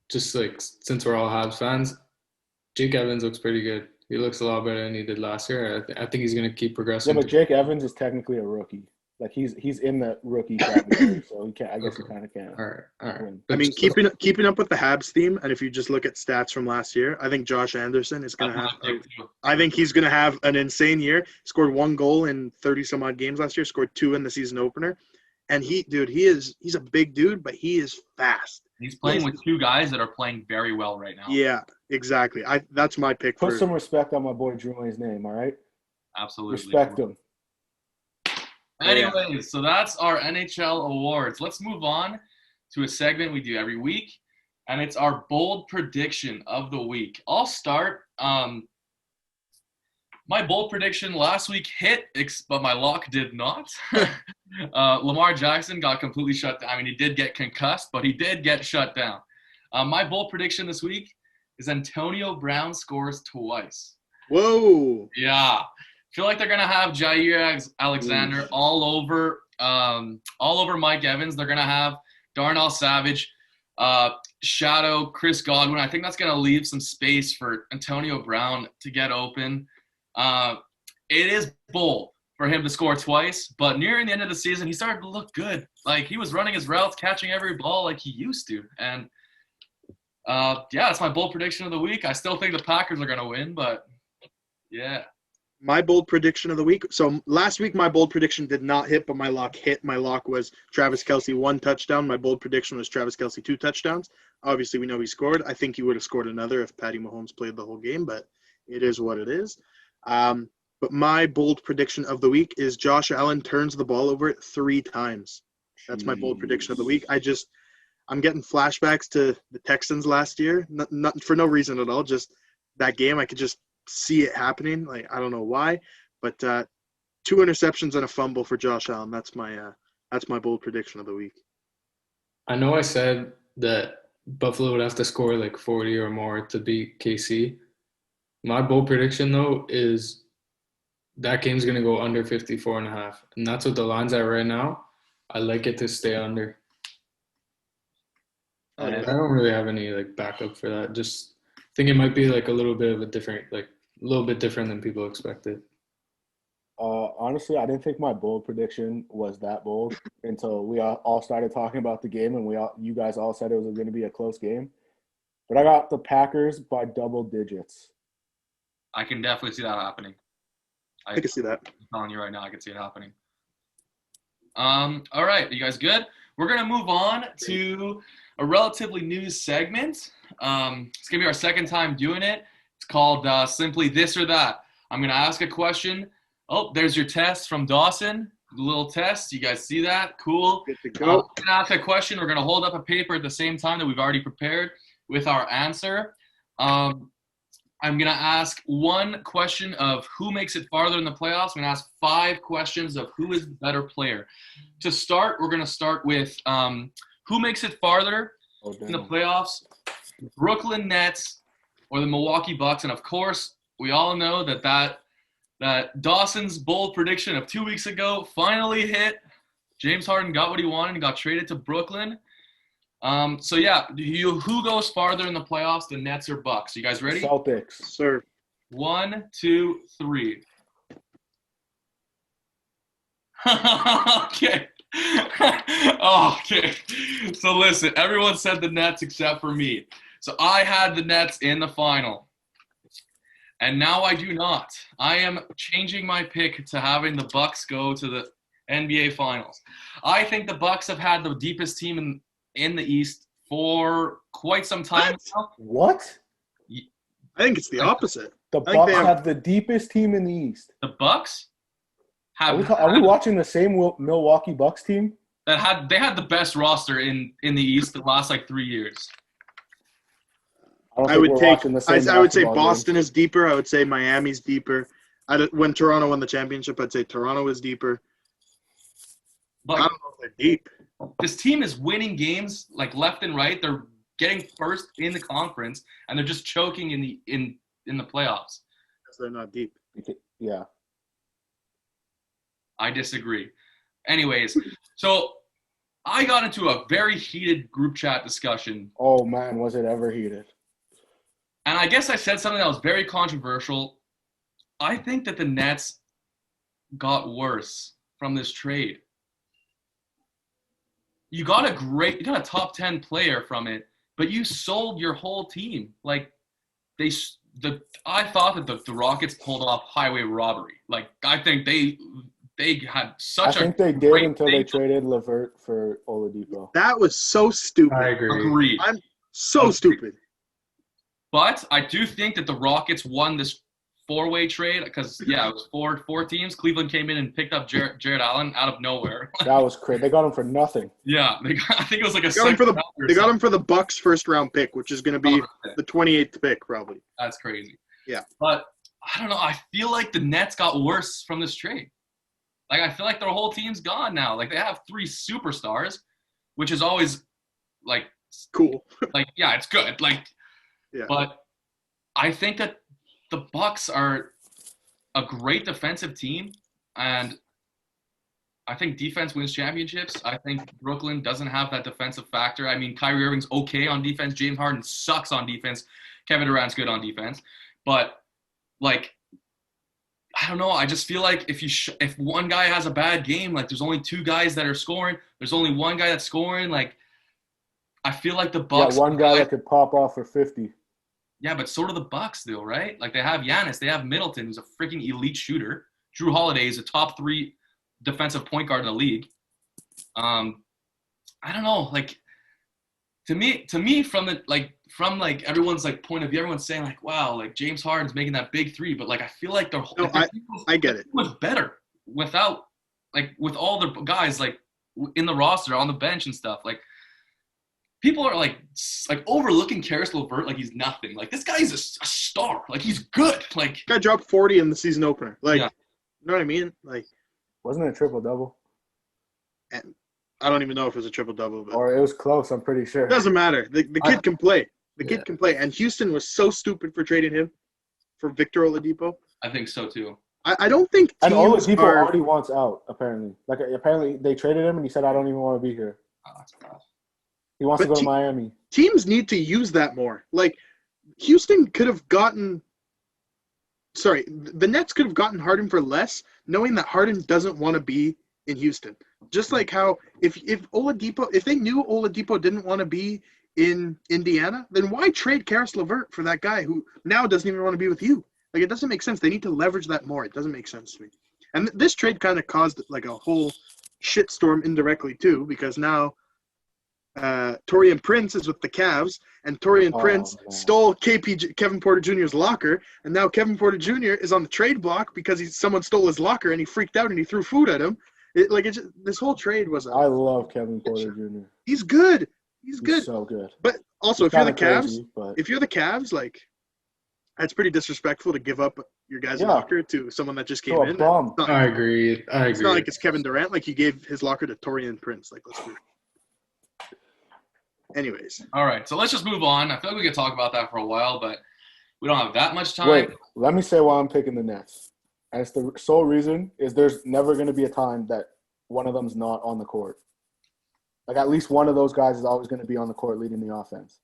[SPEAKER 3] just like since we're all Habs fans, Jake Evans looks pretty good. He looks a lot better than he did last year. I think he's going to keep progressing.
[SPEAKER 4] Yeah, but Jake Evans is technically a rookie. Like he's in the rookie category, so he can't. I guess he kind of can't.
[SPEAKER 3] All right.
[SPEAKER 4] Win.
[SPEAKER 2] I mean, keeping up with the Habs theme, and if you just look at stats from last year, I think Josh Anderson is going to have. I think he's going to have an insane year. Scored 1 goal in 30 some odd games last year. Scored 2 in the season opener, and he's a big dude, but he is fast.
[SPEAKER 1] He's playing with 2 guys that are playing very well right now.
[SPEAKER 2] Yeah, exactly. That's my pick.
[SPEAKER 4] Put some respect on my boy Julian's name, all right?
[SPEAKER 1] Absolutely.
[SPEAKER 4] Respect him.
[SPEAKER 1] Anyways, so that's our NHL awards. Let's move on to a segment we do every week, and it's our bold prediction of the week. I'll start. My bold prediction last week hit, but my lock did not. Lamar Jackson got completely shut down. I mean, he did get concussed, but he did get shut down. My bold prediction this week is Antonio Brown scores twice.
[SPEAKER 2] Whoa.
[SPEAKER 1] Yeah. Feel like they're gonna have Jair Alexander all over Mike Evans. They're gonna have Darnell Savage, shadow Chris Godwin. I think that's gonna leave some space for Antonio Brown to get open. It is bold for him to score twice, but nearing the end of the season, he started to look good. Like he was running his routes, catching every ball like he used to. And that's my bold prediction of the week. I still think the Packers are gonna win, but yeah.
[SPEAKER 2] My bold prediction of the week. So last week, my bold prediction did not hit, but my lock hit. My lock was Travis Kelce 1 touchdown. My bold prediction was Travis Kelce 2 touchdowns. Obviously, we know he scored. I think he would have scored another if Patty Mahomes played the whole game, but it is what it is. But my bold prediction of the week is Josh Allen turns the ball over 3 times. That's my bold prediction of the week. I'm getting flashbacks to the Texans last year, not for no reason at all. Just that game, I could just see it happening. Like I don't know why, but 2 interceptions and a fumble for Josh Allen. That's my bold prediction of the week.
[SPEAKER 3] I know I said that Buffalo would have to score like 40 or more to beat KC. My bold prediction though is that game's gonna go under 54.5, and that's what the line's at right now. I like it to stay under. And I don't really have any like backup for that. Just think it might be like a little bit different than people expected.
[SPEAKER 4] Honestly, I didn't think my bold prediction was that bold until we all started talking about the game, and you guys all said it was going to be a close game. But I got the Packers by double digits.
[SPEAKER 1] I can definitely see that happening.
[SPEAKER 2] I can see that.
[SPEAKER 1] I'm telling you right now, I can see it happening. All right, you guys good? We're going to move on to a relatively new segment. It's going to be our second time doing it. It's called Simply This or That. I'm going to ask a question. Oh, there's your test from Dawson. The little test. You guys see that? Cool.
[SPEAKER 2] Good to go.
[SPEAKER 1] I'm going to ask a question. We're going to hold up a paper at the same time that we've already prepared with our answer. I'm going to ask one question of who makes it farther in the playoffs. I'm going to ask 5 questions of who is the better player. To start, we're going to start with who makes it farther in the playoffs, Brooklyn Nets or the Milwaukee Bucks. And, of course, we all know that Dawson's bold prediction of 2 weeks ago finally hit. James Harden got what he wanted and got traded to Brooklyn. So, yeah, who goes farther in the playoffs, the Nets or Bucks? You guys ready?
[SPEAKER 4] Celtics.
[SPEAKER 2] Sir.
[SPEAKER 1] 1, 2, 3. Okay. Okay. So, listen, everyone said the Nets except for me. So, I had the Nets in the final. And now I do not. I am changing my pick to having the Bucks go to the NBA Finals. I think the Bucks have had the deepest team in the East for quite some time now.
[SPEAKER 4] What?
[SPEAKER 2] I think it's the opposite.
[SPEAKER 4] The Bucks have the deepest team in the East.
[SPEAKER 1] The Bucks have.
[SPEAKER 4] Are we watching the same Milwaukee Bucks team?
[SPEAKER 1] They had the best roster in the East the last 3 years.
[SPEAKER 2] I would say Boston is deeper. I would say Miami's deeper. When Toronto won the championship, I'd say Toronto is deeper. But I don't know if they're deep.
[SPEAKER 1] This team is winning games left and right. They're getting first in the conference, and they're just choking in the playoffs.
[SPEAKER 2] Because they're not deep.
[SPEAKER 4] Yeah.
[SPEAKER 1] I disagree. Anyways, so I got into a very heated group chat discussion.
[SPEAKER 4] Oh, man, was it ever heated?
[SPEAKER 1] And I guess I said something that was very controversial. I think that the Nets got worse from this trade. You got a top 10 player from it, but you sold your whole team. I thought that the Rockets pulled off highway robbery. I think they had such
[SPEAKER 4] I think they did until they traded LeVert for Oladipo.
[SPEAKER 2] That was so stupid.
[SPEAKER 3] I agree.
[SPEAKER 1] Agreed.
[SPEAKER 2] I'm so stupid.
[SPEAKER 1] But I do think that the Rockets won this 4-way trade because, it was four teams. Cleveland came in and picked up Jared Allen out of nowhere.
[SPEAKER 4] That was crazy. They got him for nothing.
[SPEAKER 1] Yeah. I think it was
[SPEAKER 2] they got him for the Bucks' first-round pick, which is going to be the 28th pick probably.
[SPEAKER 1] That's crazy.
[SPEAKER 2] Yeah.
[SPEAKER 1] But, I don't know. I feel like the Nets got worse from this trade. I feel like their whole team's gone now. They have 3 superstars, which is always,
[SPEAKER 2] cool.
[SPEAKER 1] It's good.
[SPEAKER 2] Yeah.
[SPEAKER 1] But I think that the Bucks are a great defensive team, and I think defense wins championships. I think Brooklyn doesn't have that defensive factor. I mean, Kyrie Irving's okay on defense. James Harden sucks on defense. Kevin Durant's good on defense. But, I don't know. I just feel like if one guy has a bad game, there's only 2 guys that are scoring. There's only one guy that's scoring. I feel like the Bucks.
[SPEAKER 4] Yeah, one guy that could pop off for 50.
[SPEAKER 1] Yeah, but so do the Bucks, though, right? They have Giannis, they have Middleton, who's a freaking elite shooter. Drew Holiday is a top 3 defensive point guard in the league. I don't know, to me, from everyone's point of view, everyone's saying wow, James Harden's making that big 3, but I feel like
[SPEAKER 2] I get it.
[SPEAKER 1] Was better without with all the guys in the roster on the bench and stuff people are overlooking Karis LeVert he's nothing. This guy's a star. He's good.
[SPEAKER 2] Guy dropped 40 in the season opener.
[SPEAKER 1] Yeah.
[SPEAKER 2] You know what I mean?
[SPEAKER 4] Wasn't it a triple-double?
[SPEAKER 2] I don't even know if it was a triple-double.
[SPEAKER 4] Or it was close, I'm pretty sure.
[SPEAKER 2] It doesn't matter. The kid can play. The kid can play. And Houston was so stupid for trading him for Victor Oladipo.
[SPEAKER 1] I think so, too.
[SPEAKER 2] I don't think teams
[SPEAKER 4] and Oladipo already wants out, apparently. Apparently they traded him, and he said, I don't even want to be here.
[SPEAKER 1] Oh, that's bad.
[SPEAKER 4] He wants to go to Miami.
[SPEAKER 2] Teams need to use that more. Houston could have gotten – the Nets could have gotten Harden for less, knowing that Harden doesn't want to be in Houston. Just like how if they knew Oladipo didn't want to be in Indiana, then why trade Karis LeVert for that guy who now doesn't even want to be with you? Like, it doesn't make sense. They need to leverage that more. It doesn't make sense to me. And this trade kind of caused like a whole shitstorm indirectly too, because now Taurean Prince is with the Cavs, and Taurean Prince stole Kevin Porter Jr.'s locker, and now Kevin Porter Jr. is on the trade block because someone stole his locker and he freaked out and he threw food at him. This whole trade was.
[SPEAKER 4] I love Kevin Porter Jr.
[SPEAKER 2] He's good. He's good.
[SPEAKER 4] So good.
[SPEAKER 2] But also, if you're the Cavs, like, that's pretty disrespectful to give up your guy's locker to someone that just came in.
[SPEAKER 3] I agree.
[SPEAKER 2] It's not like it's Kevin Durant. Like, he gave his locker to Taurean Prince. Like, let's move. Anyways.
[SPEAKER 1] All right, so let's just move on. I feel like we could talk about that for a while, but we don't have that much time.
[SPEAKER 4] Wait, let me say why I'm picking the Nets. And it's the sole reason is there's never going to be a time that one of them's not on the court. Like, at least one of those guys is always going to be on the court leading the offense.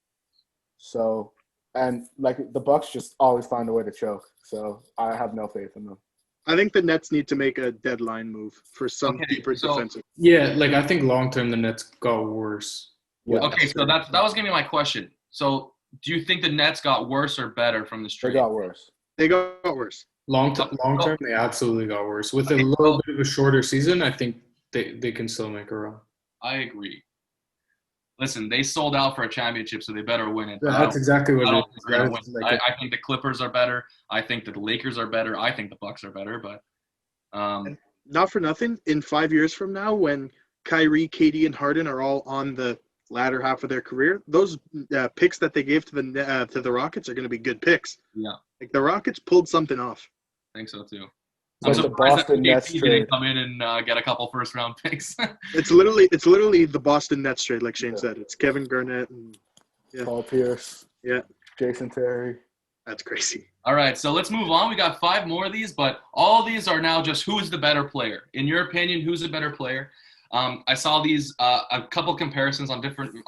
[SPEAKER 4] So, and like, the Bucks just always find a way to choke. So I have no faith in them.
[SPEAKER 2] I think the Nets need to make a deadline move for some deeper defensive.
[SPEAKER 3] Yeah, like, I think long term the Nets got worse.
[SPEAKER 4] Yeah,
[SPEAKER 1] okay, so that was going to be my question. So do you think the Nets got worse or better from this trade?
[SPEAKER 4] They got worse.
[SPEAKER 2] They got worse.
[SPEAKER 3] Long term, they absolutely got worse. With a little bit of a shorter season, I think they can still make a run.
[SPEAKER 1] I agree. Listen, they sold out for a championship, so they better win it.
[SPEAKER 3] Yeah, that's exactly what it is.
[SPEAKER 1] I think the Clippers are better. I think that the Lakers are better. I think the Bucks are better. But
[SPEAKER 2] not for nothing, in 5 years from now, when Kyrie, KD, and Harden are all on the latter half of their career, those picks that they gave to the Rockets are going to be good picks.
[SPEAKER 1] Yeah,
[SPEAKER 2] like the Rockets pulled something off.
[SPEAKER 1] I think so too.
[SPEAKER 4] I'm surprised that Nets
[SPEAKER 1] didn't come in and get a couple first-round picks.
[SPEAKER 2] It's literally the Boston Nets trade, like Shane said. It's Kevin Garnett and
[SPEAKER 4] Paul Pierce.
[SPEAKER 2] Yeah,
[SPEAKER 4] Jason Terry.
[SPEAKER 2] That's crazy.
[SPEAKER 1] All right, so let's move on. We got 5 more of these, but all of these are now just who is the better player. In your opinion, who's the better player? I saw these a couple comparisons on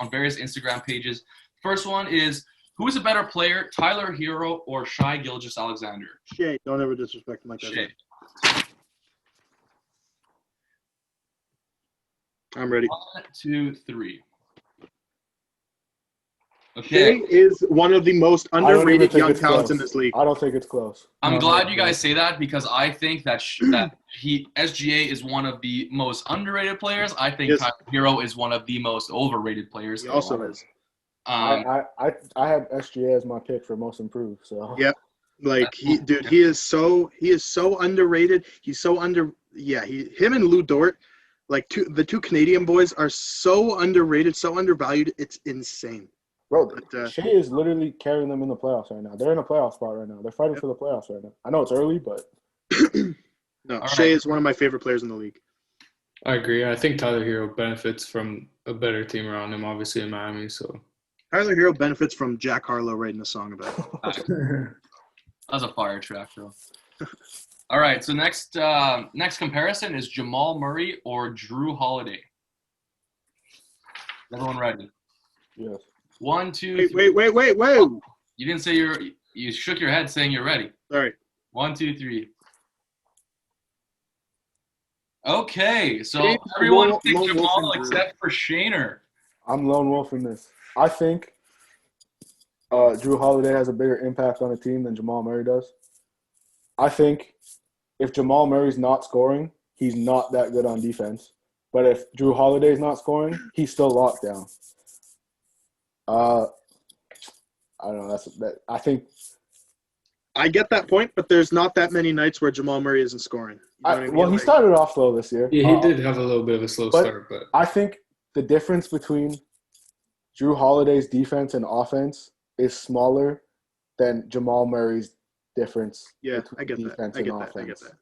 [SPEAKER 1] various Instagram pages. First one is, who is a better player, Tyler Hero or Shai Gilgeous-Alexander?
[SPEAKER 2] Shai, don't ever disrespect him like that.
[SPEAKER 1] Shai.
[SPEAKER 2] I'm ready.
[SPEAKER 1] 1, 2, 3. Okay.
[SPEAKER 2] Shai is one of the most underrated young talents in this league.
[SPEAKER 4] I don't think it's close.
[SPEAKER 1] I'm glad you guys say that because I think that SGA is one of the most underrated players. I think Tyler Hero is one of the most overrated players.
[SPEAKER 2] He also is.
[SPEAKER 4] I have SGA as my pick for most improved. So
[SPEAKER 2] yep, like he is so underrated. He's so him and Lou Dort, like the two Canadian boys, are so underrated, so undervalued. It's insane.
[SPEAKER 4] Bro, Shai is literally carrying them in the playoffs right now. They're in a playoff spot right now. They're fighting for the playoffs right now. I know it's early, but
[SPEAKER 2] no, Shai is one of my favorite players in the league.
[SPEAKER 3] I agree. I think Tyler Hero benefits from a better team around him, obviously in Miami. So
[SPEAKER 2] Tyler Hero benefits from Jack Harlow writing a song about it.
[SPEAKER 1] That was a fire track, though. All right, so next comparison is Jamal Murray or Drew Holiday. Everyone ready?
[SPEAKER 4] Yes.
[SPEAKER 2] 1, 2, 3. Wait.
[SPEAKER 1] Oh, you didn't say you shook your head saying you're ready.
[SPEAKER 2] Sorry.
[SPEAKER 1] 1, 2, 3. Okay, so everyone picked Jamal except for Shaner.
[SPEAKER 4] I'm lone wolf in this. I think Drew Holiday has a bigger impact on a team than Jamal Murray does. I think if Jamal Murray's not scoring, he's not that good on defense. But if Drew Holiday's not scoring, he's still locked down. I don't know. I think
[SPEAKER 2] I get that point, but there's not that many nights where Jamal Murray isn't scoring. You know what I mean?
[SPEAKER 4] Well, he started off slow this year.
[SPEAKER 3] Yeah, he did have a little bit of a slow start, but
[SPEAKER 4] I think the difference between Drew Holiday's defense and offense is smaller than Jamal Murray's difference.
[SPEAKER 2] Yeah, I get
[SPEAKER 4] that.
[SPEAKER 2] I get that.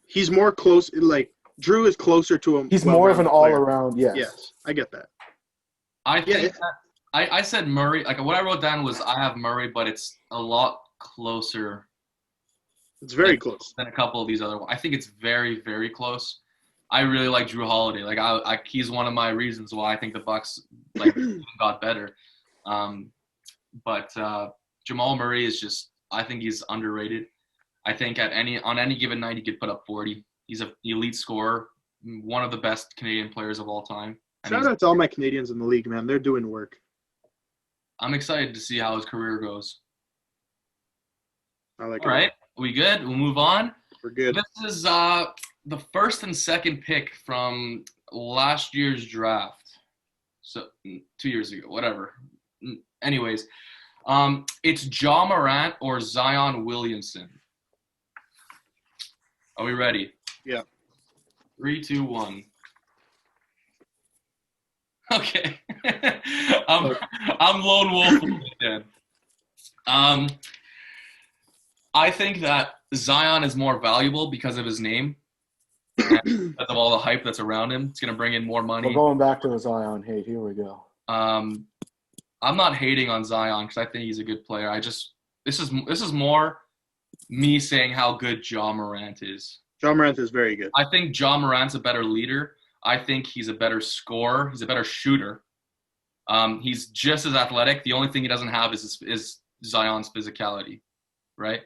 [SPEAKER 2] He's more close. Like Drew is closer to him.
[SPEAKER 4] He's more of an all-around. Yes.
[SPEAKER 2] Yes, I get that.
[SPEAKER 1] I think I said Murray. Like what I wrote down was I have Murray, but it's a lot closer.
[SPEAKER 2] It's very close
[SPEAKER 1] than a couple of these other ones. I think it's very, very close. I really like Drew Holiday. Like he's one of my reasons why I think the Bucks got better. But Jamal Murray is just. I think he's underrated. I think on any given night he could put up 40. He's an elite scorer, one of the best Canadian players of all time.
[SPEAKER 2] Shout out to all my Canadians in the league, man. They're doing work.
[SPEAKER 1] I'm excited to see how his career goes.
[SPEAKER 2] I like
[SPEAKER 1] All right, we good? We'll move on.
[SPEAKER 2] We're good.
[SPEAKER 1] This is the first and second pick from last year's draft. So 2 years ago, whatever. Anyways, it's Ja Morant or Zion Williamson. Are we ready?
[SPEAKER 2] Yeah.
[SPEAKER 1] 3, 2, 1. Okay. I'm lone wolf again. I think that Zion is more valuable because of his name. And because of all the hype that's around him. It's going to bring in more money.
[SPEAKER 4] We're going back to the Zion hate. Here we go.
[SPEAKER 1] I'm not hating on Zion because I think he's a good player. This is more me saying how good Ja Morant is.
[SPEAKER 2] Ja Morant is very good.
[SPEAKER 1] I think Ja Morant's a better leader. I think he's a better scorer. He's a better shooter. He's just as athletic. The only thing he doesn't have is Zion's physicality, right?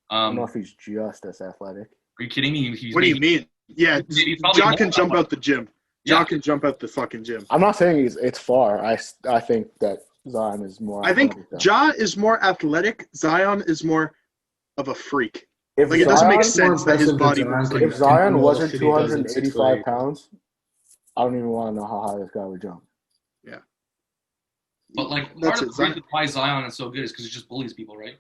[SPEAKER 4] I don't know if he's just as athletic.
[SPEAKER 1] Are you kidding me?
[SPEAKER 2] What do you mean? Yeah, Ja can jump out the gym. Ja can jump out the fucking gym.
[SPEAKER 4] I'm not saying it's far. I think that Zion is more athletic.
[SPEAKER 2] I think Ja is more athletic. Zion is more of a freak.
[SPEAKER 4] If
[SPEAKER 2] it doesn't make sense that his body moves like
[SPEAKER 4] If
[SPEAKER 2] that.
[SPEAKER 4] Zion wasn't 285 pounds, I don't even want to know how high this guy would jump.
[SPEAKER 2] Yeah.
[SPEAKER 1] But, part of the reason why Zion is so good is because he just bullies people, right?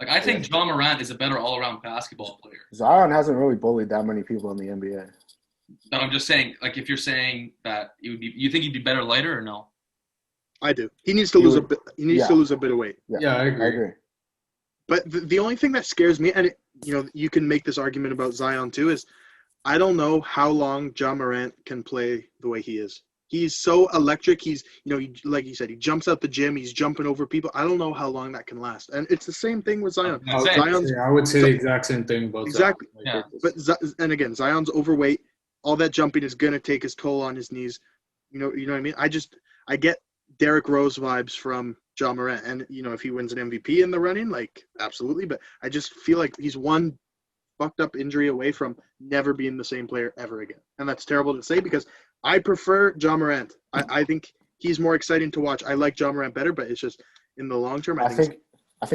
[SPEAKER 1] I think Ja Morant is a better all-around basketball player.
[SPEAKER 4] Zion hasn't really bullied that many people in the NBA.
[SPEAKER 1] But I'm just saying, if you're saying that it would be, you think he'd be better lighter or no?
[SPEAKER 2] I do. He needs to lose a bit. He needs to lose a bit of weight.
[SPEAKER 3] Yeah, I agree.
[SPEAKER 2] But the only thing that scares me, and you can make this argument about Zion too, is I don't know how long Ja Morant can play the way he is. He's so electric. He's, like you said, he jumps out the gym. He's jumping over people. I don't know how long that can last. And it's the same thing with Zion.
[SPEAKER 3] I would say the exact same thing about
[SPEAKER 2] exactly.
[SPEAKER 3] Zion.
[SPEAKER 2] Yeah. And again, Zion's overweight. All that jumping is going to take his toll on his knees. You know what I mean? I get Derrick Rose vibes from Ja Morant. And, if he wins an MVP in the running, absolutely. But I just feel like he's one fucked up injury away from never being the same player ever again. And that's terrible to say because I prefer Ja Morant. I think he's more exciting to watch. I like Ja Morant better, but it's just in the long term. I
[SPEAKER 4] think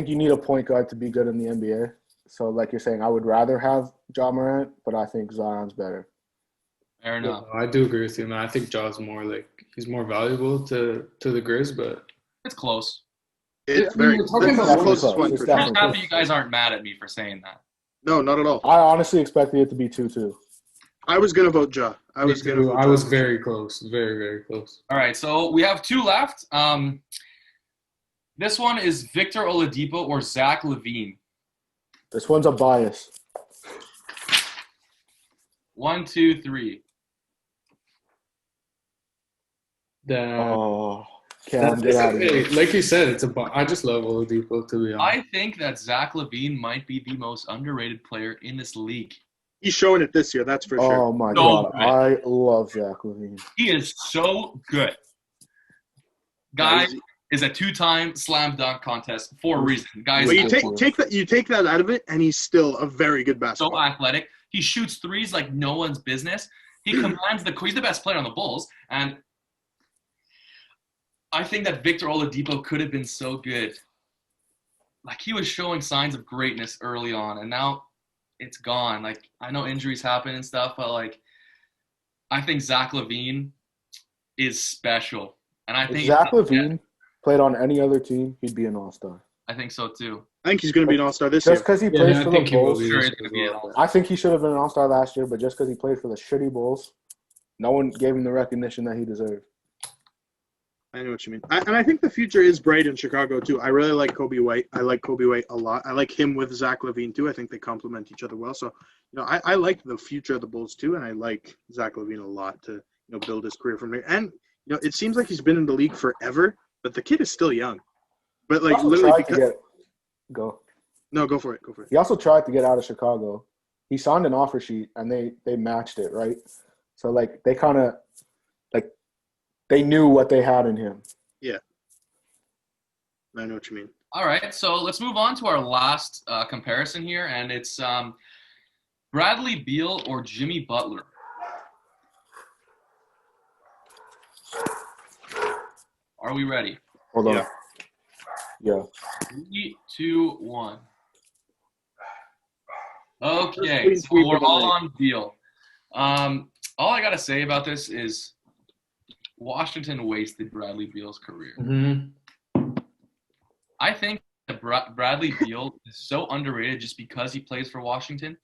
[SPEAKER 4] you need a point guard to be good in the NBA. So, like you're saying, I would rather have Ja Morant, but I think Zion's better.
[SPEAKER 1] Fair enough.
[SPEAKER 3] I do agree with you, man. I think Ja's he's more valuable to the Grizz, but
[SPEAKER 1] it's close.
[SPEAKER 2] It's very close. The closest one.
[SPEAKER 1] I'm happy you guys aren't mad at me for saying that.
[SPEAKER 2] No, not at all.
[SPEAKER 4] I honestly expected it to be 2-2.
[SPEAKER 2] I was gonna vote Ja. I was
[SPEAKER 3] very close, very, very close.
[SPEAKER 1] All right, so we have two left. This one is Victor Oladipo or Zach LaVine.
[SPEAKER 4] This one's a bias.
[SPEAKER 1] 1, 2, 3.
[SPEAKER 4] Cam, get out of here.
[SPEAKER 3] Like you said, I just love Oladipo, to be honest.
[SPEAKER 1] I think that Zach LaVine might be the most underrated player in this league.
[SPEAKER 2] He's showing it this year, that's for sure.
[SPEAKER 4] Oh, my God. Good. I love Zach LaVine.
[SPEAKER 1] He is so good. Guy is a 2-time slam dunk contest for a reason. Guys,
[SPEAKER 2] but you take that out of it, and he's still a very good basketball.
[SPEAKER 1] So athletic. He shoots threes like no one's business. He commands he's the best player on the Bulls, and I think that Victor Oladipo could have been so good. He was showing signs of greatness early on, and now it's gone. I know injuries happen and stuff, but I think Zach LaVine is special. And I think
[SPEAKER 4] if Zach LaVine played on any other team, he'd be an all-star.
[SPEAKER 1] I think so too.
[SPEAKER 2] I think he's going to be an all-star this year.
[SPEAKER 4] Just because he plays for the Bulls. I think he should have been an all-star last year, but just because he played for the shitty Bulls, no one gave him the recognition that he deserved.
[SPEAKER 2] I know what you mean. And I think the future is bright in Chicago, too. I really like Kobe White. I like Kobe White a lot. I like him with Zach LaVine, too. I think they complement each other well. So, I like the future of the Bulls, too, and I like Zach LaVine a lot to, build his career from there. And, it seems like he's been in the league forever, but the kid is still young. But, literally because –
[SPEAKER 4] Go.
[SPEAKER 2] No, go for it. Go for it.
[SPEAKER 4] He also tried to get out of Chicago. He signed an offer sheet, and they matched it, right? So, they kind of – they knew what they had in him.
[SPEAKER 2] Yeah. I know what you mean.
[SPEAKER 1] All right, so let's move on to our last comparison here, and it's Bradley Beal or Jimmy Butler. Are we ready?
[SPEAKER 4] Hold on. Yeah.
[SPEAKER 1] 3, 2, 1. Okay, so we're all on deal. All I gotta say about this is Washington wasted Bradley Beal's career.
[SPEAKER 3] Mm-hmm.
[SPEAKER 1] I think that Bradley Beal is so underrated just because he plays for Washington.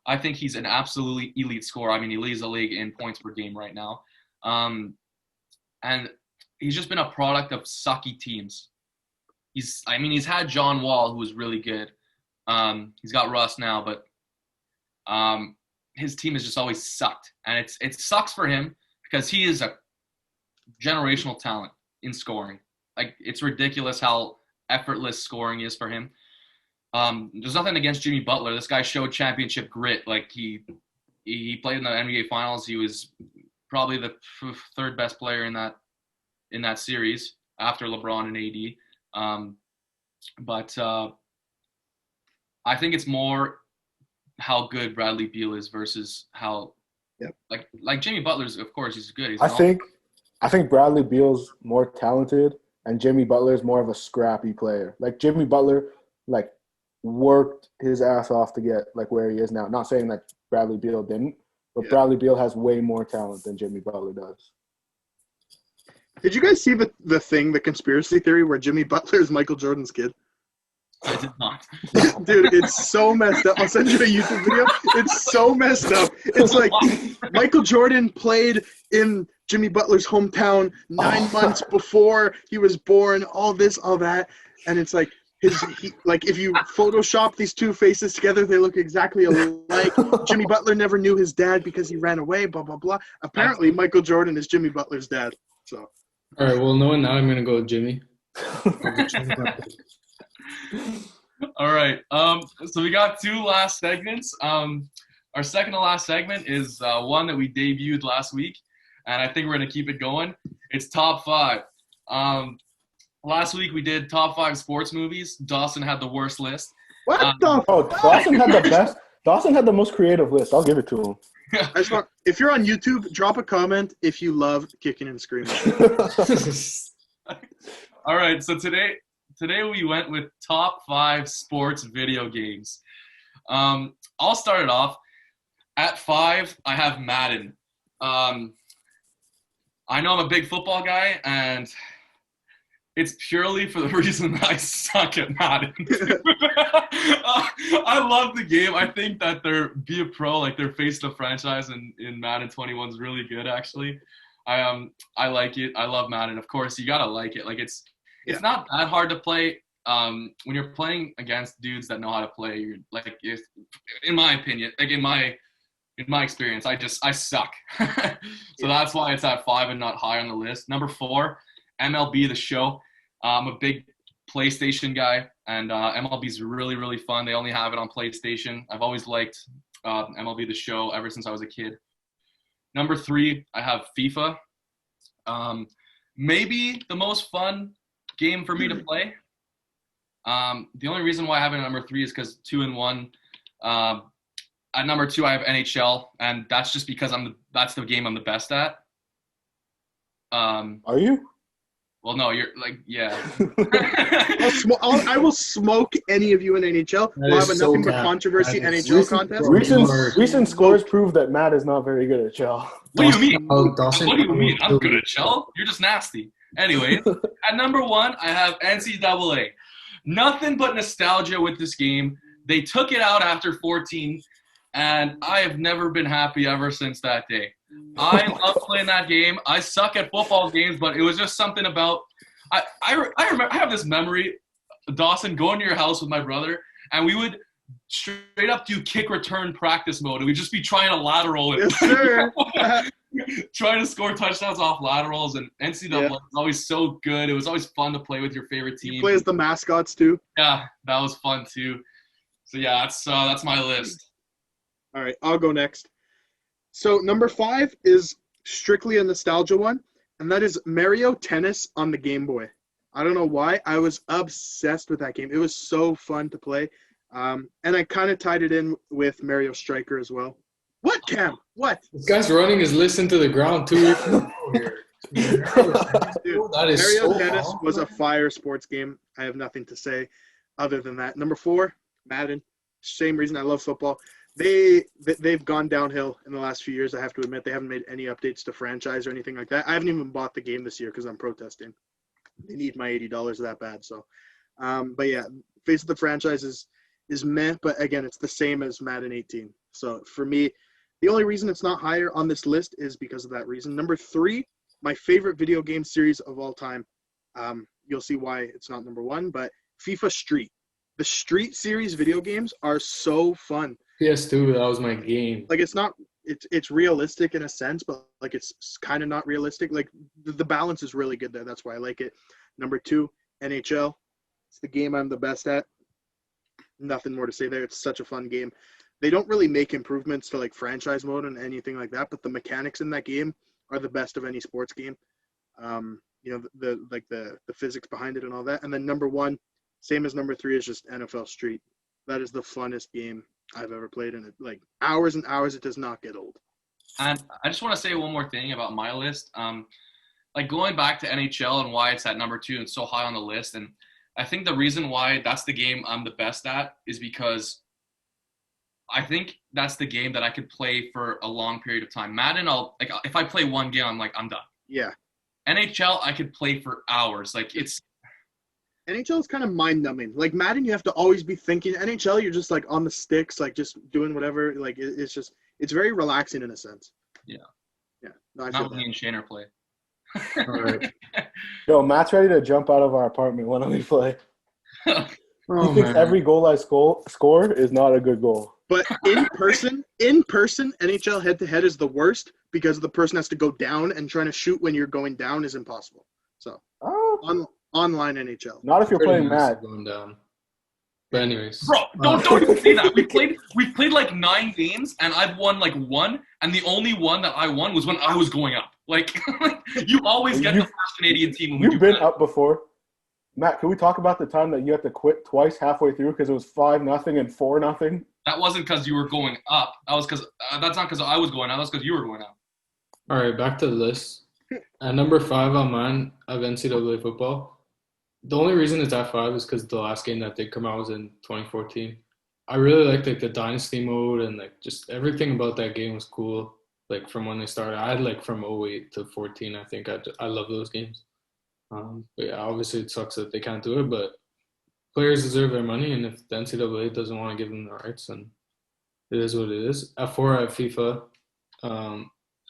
[SPEAKER 1] I think he's an absolutely elite scorer. I mean, he leads the league in points per game right now. And he's just been a product of sucky teams. He's had John Wall, who was really good. He's got Russ now, but his team has just always sucked. And it sucks for him because he is a generational talent in scoring. Like, it's ridiculous how effortless scoring is for him. There's nothing against Jimmy Butler. This guy showed championship grit. Like, he played in the NBA Finals. He was probably the third best player in that series after LeBron and AD. But I think it's more how good Bradley Beal is versus how like Jimmy Butler's, of course, he's good.
[SPEAKER 4] I think Bradley Beal's more talented and Jimmy Butler's more of a scrappy player. Like, Jimmy Butler worked his ass off to get where he is now. Not saying that Bradley Beal didn't, but Bradley Beal has way more talent than Jimmy Butler does.
[SPEAKER 2] Did you guys see the conspiracy theory where Jimmy Butler is Michael Jordan's kid?
[SPEAKER 1] I did not.
[SPEAKER 2] Dude, it's so messed up. I'll send you a YouTube video. It's so messed up. It's like Michael Jordan played in Jimmy Butler's hometown 9 months before he was born, all this, all that. And it's like, if you Photoshop these two faces together, they look exactly alike. Jimmy Butler never knew his dad because he ran away, blah, blah, blah. Apparently, Michael Jordan is Jimmy Butler's dad. So.
[SPEAKER 3] All right, well, knowing that, I'm going to go with Jimmy.
[SPEAKER 1] All right. So we got 2 last segments. Our second to last segment is one that we debuted last week, and I think we're going to keep it going. It's top 5. Last week we did top 5 sports movies. Dawson had the worst list.
[SPEAKER 2] What
[SPEAKER 4] Dawson had the best. Dawson had the most creative list. I'll give it to him.
[SPEAKER 2] If you're on YouTube, drop a comment if you love kicking and screaming.
[SPEAKER 1] All right. So today we went with top 5 sports video games. I'll start it off. At 5, I have Madden. I know I'm a big football guy, and it's purely for the reason that I suck at Madden. I love the game. I think that Be a Pro, like their face of the franchise in Madden 21 is really good, actually. I like it. I love Madden. Of course, you gotta like it. Like, it's not that hard to play. When you're playing against dudes that know how to play, you're like, in my opinion, like in my experience, I suck. So that's why it's at 5 and not high on the list. Number 4, MLB The Show. I'm a big PlayStation guy, and MLB's really, really fun. They only have it on PlayStation. I've always liked MLB The Show ever since I was a kid. Number 3, I have FIFA. Maybe the most fun game for me to play. The only reason why I have it at number 3 is because 2 and 1. At number 2, I have NHL, and that's just because that's the game I'm the best at.
[SPEAKER 4] Are you?
[SPEAKER 1] Well, no, you're like, yeah.
[SPEAKER 2] I will smoke any of you in NHL. We'll have a nothing but controversy NHL contest.
[SPEAKER 4] Recent scores prove that Matt is not very good at chell.
[SPEAKER 1] What do you mean? What do you mean? I'm good at chell? You're just nasty. Anyway, at number 1, I have NCAA. Nothing but nostalgia with this game. They took it out after 14, and I have never been happy ever since that day. I love playing that game. I suck at football games, but it was just something about I remember. I have this memory, Dawson, going to your house with my brother, and we would straight up do kick return practice mode, and we'd just be trying to lateral it.
[SPEAKER 2] Yes, sir.
[SPEAKER 1] Trying to score touchdowns off laterals, and NCAA was always so good. It was always fun to play with your favorite team.
[SPEAKER 2] You play as the mascots too.
[SPEAKER 1] Yeah, that was fun too. So yeah, that's my list.
[SPEAKER 2] All right, I'll go next. So number 5 is strictly a nostalgia one, and that is Mario Tennis on the Game Boy. I don't know why. I was obsessed with that game. It was so fun to play. And I kind of tied it in with Mario Striker as well. What, Cam? What?
[SPEAKER 3] This guy's running his list into the ground 2 years ago here.
[SPEAKER 2] Dude,
[SPEAKER 3] That is
[SPEAKER 2] Mario
[SPEAKER 3] so
[SPEAKER 2] Tennis
[SPEAKER 3] long.
[SPEAKER 2] was a fire sports game. I have nothing to say other than that. Number 4, Madden. Same reason I love football. They've gone downhill in the last few years. I have to admit they haven't made any updates to franchise or anything like that. I haven't even bought the game this year because I'm protesting. They need my $80 that bad. So, but yeah, face of the franchise is meh. But again, it's the same as Madden 18. So for me, the only reason it's not higher on this list is because of that reason. Number 3, my favorite video game series of all time. You'll see why it's not number 1, but FIFA Street. The Street series video games are so fun.
[SPEAKER 3] PS2, that was my game.
[SPEAKER 2] Like it's realistic in a sense, but like it's kind of not realistic. Like the balance is really good there. That's why I like it. Number 2, NHL. It's the game I'm the best at. Nothing more to say there. It's such a fun game. They don't really make improvements to like franchise mode and anything like that, but the mechanics in that game are the best of any sports game. The physics behind it and all that. And then number 1, same as number 3, is just NFL Street. That is the funnest game I've ever played, and it like hours and hours. It does not get old.
[SPEAKER 1] And I just want to say one more thing about my list. Like going back to NHL and why it's at number 2 and so high on the list. And I think the reason why that's the game I'm the best at is because I think that's the game that I could play for a long period of time. Madden, if I play one game, I'm done.
[SPEAKER 2] Yeah.
[SPEAKER 1] NHL, I could play for hours. Like
[SPEAKER 2] NHL is kind of mind numbing. Like Madden, you have to always be thinking. NHL, you're just like on the sticks, like just doing whatever. Like it's very relaxing in a sense.
[SPEAKER 1] Yeah.
[SPEAKER 2] Yeah. No,
[SPEAKER 1] not when me and Shane play.
[SPEAKER 4] All right. Yo, Matt's ready to jump out of our apartment. Why don't we play? He thinks every goal I score is not a good goal.
[SPEAKER 2] But in person, NHL head-to-head is the worst because the person has to go down, and trying to shoot when you're going down is impossible. So online NHL.
[SPEAKER 4] Not if you're playing Matt.
[SPEAKER 3] Going down. But anyways.
[SPEAKER 1] Bro, don't even say that. We've played like 9 games, and I've won like 1, and the only one that I won was when I was going up. Like, you always get the first Canadian team when we
[SPEAKER 4] You've been up before. Matt, can we talk about the time that you had to quit twice halfway through because it was 5-0 and 4-0?
[SPEAKER 1] That wasn't because you were going up. That's not because I was going up. That's because you were going up.
[SPEAKER 3] All right, back to the list. At number 5 on mine of NCAA football. The only reason it's at 5 is because the last game that did come out was in 2014. I really liked like the dynasty mode and like just everything about that game was cool. Like from when they started, I had like from 08 to 14. I think I love those games. But yeah, obviously it sucks that they can't do it, but players deserve their money, and if the NCAA doesn't want to give them the rights, then it is what it is. At 4, I have FIFA.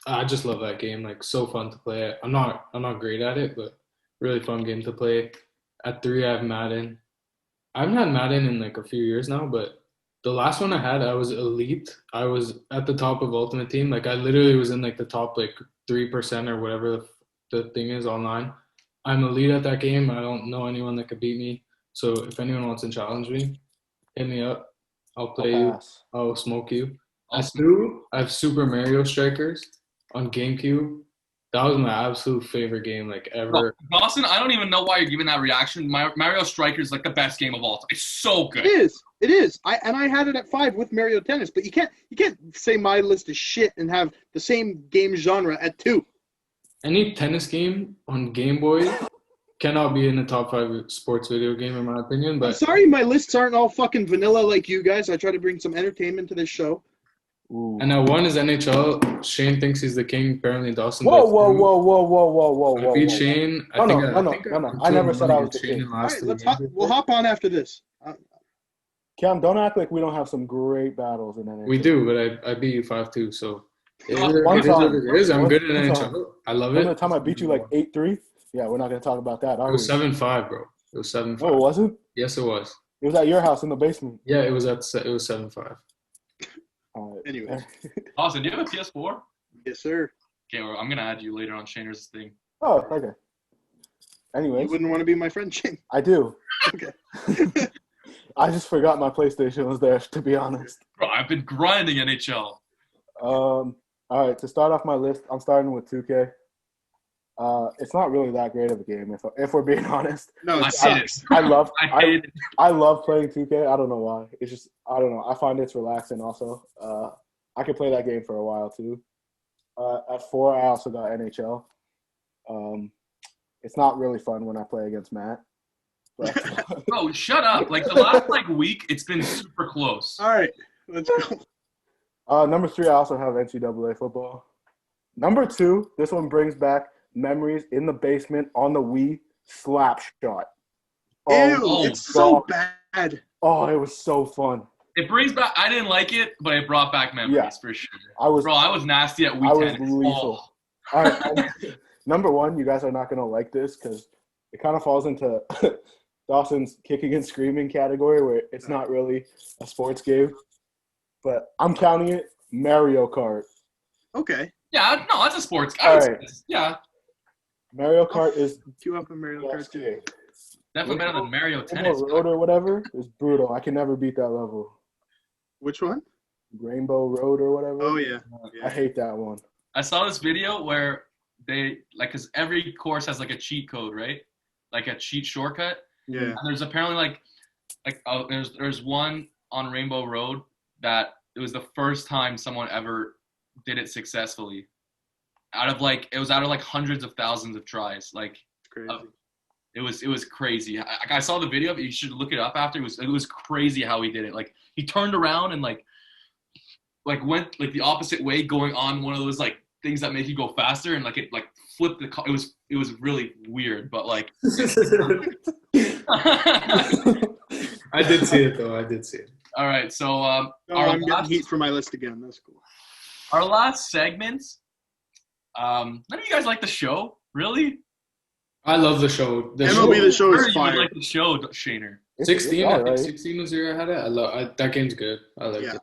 [SPEAKER 3] I just love that game. Like, so fun to play. I'm not great at it, but really fun game to play. At 3, I have Madden. I haven't had Madden in like a few years now, but the last one I had, I was elite. I was at the top of Ultimate Team. Like, I literally was in like the top like 3% or whatever the thing is online. I'm elite at that game. I don't know anyone that could beat me. So if anyone wants to challenge me, hit me up. I'll play you. I'll smoke you. At 2, I have Super Mario Strikers on GameCube. That was my absolute favorite game like ever.
[SPEAKER 1] Dawson, I don't even know why you're giving that reaction. Mario Strikers is like the best game of all time. It's so good.
[SPEAKER 2] It is. I had it at 5 with Mario Tennis, but you can't say my list is shit and have the same game genre at 2.
[SPEAKER 3] Any tennis game on Game Boy cannot be in the top 5 sports video game, in my opinion. But
[SPEAKER 2] I'm sorry, my lists aren't all fucking vanilla like you guys. I try to bring some entertainment to this show.
[SPEAKER 4] Ooh.
[SPEAKER 3] And at 1 is NHL. Shane thinks he's the king. Apparently, Dawson.
[SPEAKER 4] Whoa!
[SPEAKER 3] I beat Shane.
[SPEAKER 4] No. I never said I was the king.
[SPEAKER 2] All right, we'll hop on after this.
[SPEAKER 4] Cam, don't act like we don't have some great battles in NHL.
[SPEAKER 3] We do, but I beat you 5-2, so it is. I'm good at NHL. I love it.
[SPEAKER 4] Remember the time I beat you like 8-3? Yeah, we're not going to talk about that.
[SPEAKER 3] It was 7-5, bro. It was 7-5.
[SPEAKER 4] Oh, was it?
[SPEAKER 3] Yes, it was.
[SPEAKER 4] It was at your house in the basement.
[SPEAKER 3] Yeah, it was 7-5.
[SPEAKER 2] Anyway.
[SPEAKER 1] Awesome. Do you have a PS4?
[SPEAKER 2] Yes, sir.
[SPEAKER 1] Okay, well, I'm going to add you later on Shaner's thing.
[SPEAKER 4] Oh, okay. Anyways.
[SPEAKER 2] You wouldn't want to be my friend, Shane?
[SPEAKER 4] I do.
[SPEAKER 2] Okay.
[SPEAKER 4] I just forgot my PlayStation was there, to be honest.
[SPEAKER 1] Bro, I've been grinding NHL.
[SPEAKER 4] All right, to start off my list, I'm starting with 2K. It's not really that great of a game, if we're being honest.
[SPEAKER 2] No, it
[SPEAKER 1] sucks.
[SPEAKER 4] I love playing 2K. I don't know why. It's just, I don't know. I find it's relaxing also. I could play that game for a while too. At 4, I also got NHL. It's not really fun when I play against Matt. But
[SPEAKER 1] Bro, shut up. Like, the last, week, it's been super close.
[SPEAKER 2] All right, let's go.
[SPEAKER 4] Number 3, I also have NCAA football. Number 2, this one brings back memories in the basement on the Wii slap shot.
[SPEAKER 2] It's so bad.
[SPEAKER 4] Oh, it was so fun.
[SPEAKER 1] It brings back – I didn't like it, but it brought back memories for sure. I was nasty at Wii tennis.
[SPEAKER 4] I was lethal. All right, number 1, you guys are not going to like this because it kind of falls into Dawson's kicking and screaming category where it's not really a sports game. But I'm counting it Mario Kart.
[SPEAKER 2] Okay.
[SPEAKER 1] Yeah, no, that's a sports game.
[SPEAKER 4] All right.
[SPEAKER 1] Yeah.
[SPEAKER 4] Mario Kart is –
[SPEAKER 2] queue up in Mario Kart too.
[SPEAKER 1] Definitely better than Mario Tennis.
[SPEAKER 4] Road or whatever is brutal. I can never beat that level.
[SPEAKER 2] Which one?
[SPEAKER 4] Rainbow Road or whatever.
[SPEAKER 2] Oh, yeah.
[SPEAKER 4] I hate that one.
[SPEAKER 1] I saw this video where they, because every course has, a cheat code, right? Like a cheat shortcut.
[SPEAKER 2] Yeah.
[SPEAKER 1] And there's apparently, there's one on Rainbow Road that it was the first time someone ever did it successfully. It was out of hundreds of thousands of tries.
[SPEAKER 2] Crazy.
[SPEAKER 1] It was crazy. I saw the video of it. You should look it up after. It was crazy how he did it. He turned around and went the opposite way, going on one of those things that make you go faster, and it flipped the car. It was really weird, but
[SPEAKER 3] I did see it though. I did see it.
[SPEAKER 1] All right, so
[SPEAKER 2] I'm getting heat for my list again. That's cool.
[SPEAKER 1] Our last segment. None of you guys like the show, really?
[SPEAKER 3] I love the show.
[SPEAKER 2] MLB The Show is fire.
[SPEAKER 1] You like the show, Shaner.
[SPEAKER 3] 16, I think 16 was the year I had it. That game's good. I like it.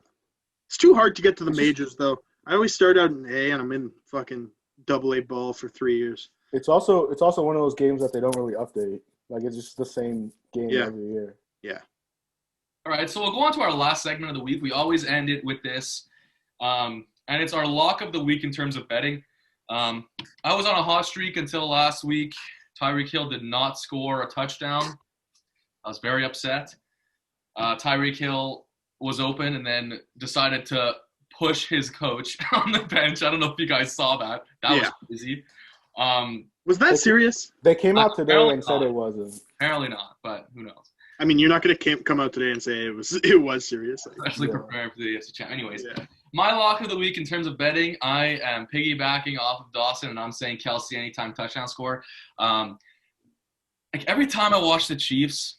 [SPEAKER 2] It's too hard to get to the majors, though. I always start out in A, and I'm in fucking AA ball for 3 years.
[SPEAKER 4] It's also one of those games that they don't really update. It's just the same game every year.
[SPEAKER 2] Yeah.
[SPEAKER 1] All right, so we'll go on to our last segment of the week. We always end it with this, and it's our lock of the week in terms of betting. I was on a hot streak until last week. Tyreek Hill did not score a touchdown. I was very upset. Tyreek Hill was open and then decided to push his coach on the bench. I don't know if you guys saw that. That was crazy.
[SPEAKER 2] Was that serious?
[SPEAKER 4] They came out today and said it wasn't.
[SPEAKER 1] Apparently not, but who knows?
[SPEAKER 2] I mean, you're not going to come out today and say it was serious.
[SPEAKER 1] Especially preparing for the AFC Champ. Anyways, my lock of the week in terms of betting, I am piggybacking off of Dawson, and I'm saying Kelsey anytime touchdown score. Every time I watch the Chiefs,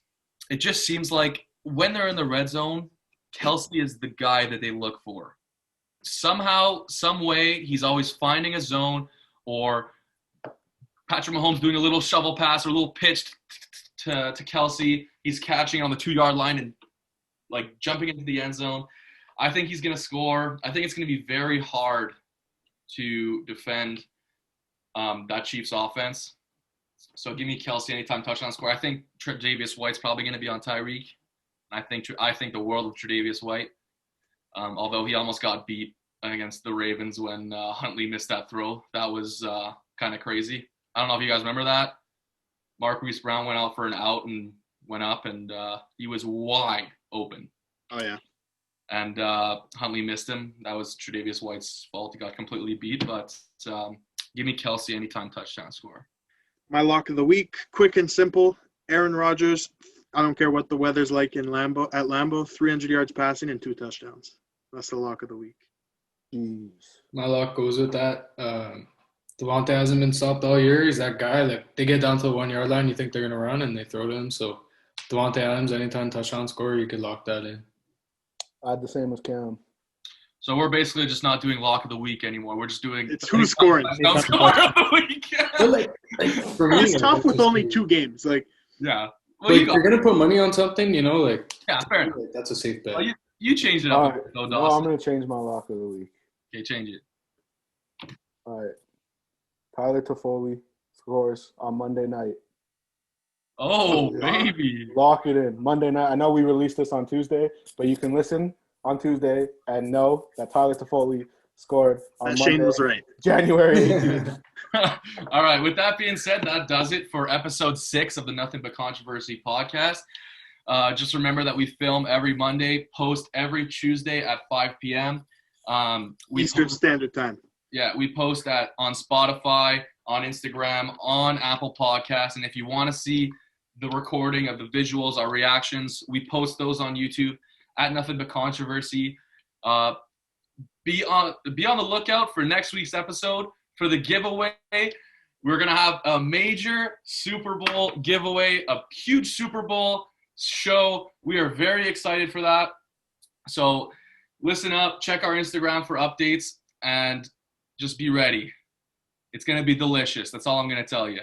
[SPEAKER 1] it just seems like when they're in the red zone, Kelsey is the guy that they look for. Somehow, some way, he's always finding a zone, or Patrick Mahomes doing a little shovel pass or a little pitch to Kelsey. He's catching on the 2-yard line and jumping into the end zone. I think he's going to score. I think it's going to be very hard to defend that Chiefs offense. So give me Kelsey anytime touchdown score. I think Tre'Davious White's probably going to be on Tyreek. I think the world of Tre'Davious White. Although he almost got beat against the Ravens when Huntley missed that throw. That was kind of crazy. I don't know if you guys remember that. Marquise Brown went out for an out and went up, and he was wide open.
[SPEAKER 2] Oh, yeah.
[SPEAKER 1] And Huntley missed him. That was Tre'Davious White's fault. He got completely beat. But give me Kelsey anytime touchdown score.
[SPEAKER 2] My lock of the week, quick and simple. Aaron Rodgers, I don't care what the weather's like at Lambeau, 300 yards passing and 2 touchdowns. That's the lock of the week.
[SPEAKER 4] Jeez.
[SPEAKER 3] My lock goes with that. Devontae hasn't been stopped all year. He's that guy. They get down to the 1-yard line, you think they're going to run, and they throw to him. So Devontae Adams, anytime touchdown score, you could lock that in.
[SPEAKER 4] I had the same as Cam.
[SPEAKER 1] So we're basically just not doing lock of the week anymore. We're just doing
[SPEAKER 2] it's who's scoring.
[SPEAKER 1] Touchdown score of the week.
[SPEAKER 3] For me,
[SPEAKER 2] it's tough with only 2 games.
[SPEAKER 1] Yeah. Well,
[SPEAKER 3] you're gonna put money on something,
[SPEAKER 1] yeah, fair enough.
[SPEAKER 3] That's a safe bet.
[SPEAKER 1] Well, you changed it up.
[SPEAKER 4] Right. Well, I'm gonna change my lock of the week.
[SPEAKER 1] Okay, change it.
[SPEAKER 4] All right. Tyler Toffoli scores on Monday night.
[SPEAKER 1] Oh, baby.
[SPEAKER 4] Lock it in. Monday night. I know we released this on Tuesday, but you can listen on Tuesday and know that Tyler Toffoli scored on Monday.
[SPEAKER 2] Shane was right.
[SPEAKER 4] January 18th.
[SPEAKER 1] All right. With that being said, that does it for episode 6 of the Nothing But Controversy podcast. Just remember that we film every Monday, post every Tuesday at 5 p.m.
[SPEAKER 2] Eastern Standard Time.
[SPEAKER 1] Yeah, we post that on Spotify, on Instagram, on Apple Podcasts. And if you want to see the recording of the visuals, our reactions, we post those on YouTube at Nothing But Controversy. Be on the lookout for next week's episode for the giveaway. We're going to have a major Super Bowl giveaway, a huge Super Bowl show. We are very excited for that. So listen up, check our Instagram for updates, and just be ready. It's going to be delicious. That's all I'm going to tell you.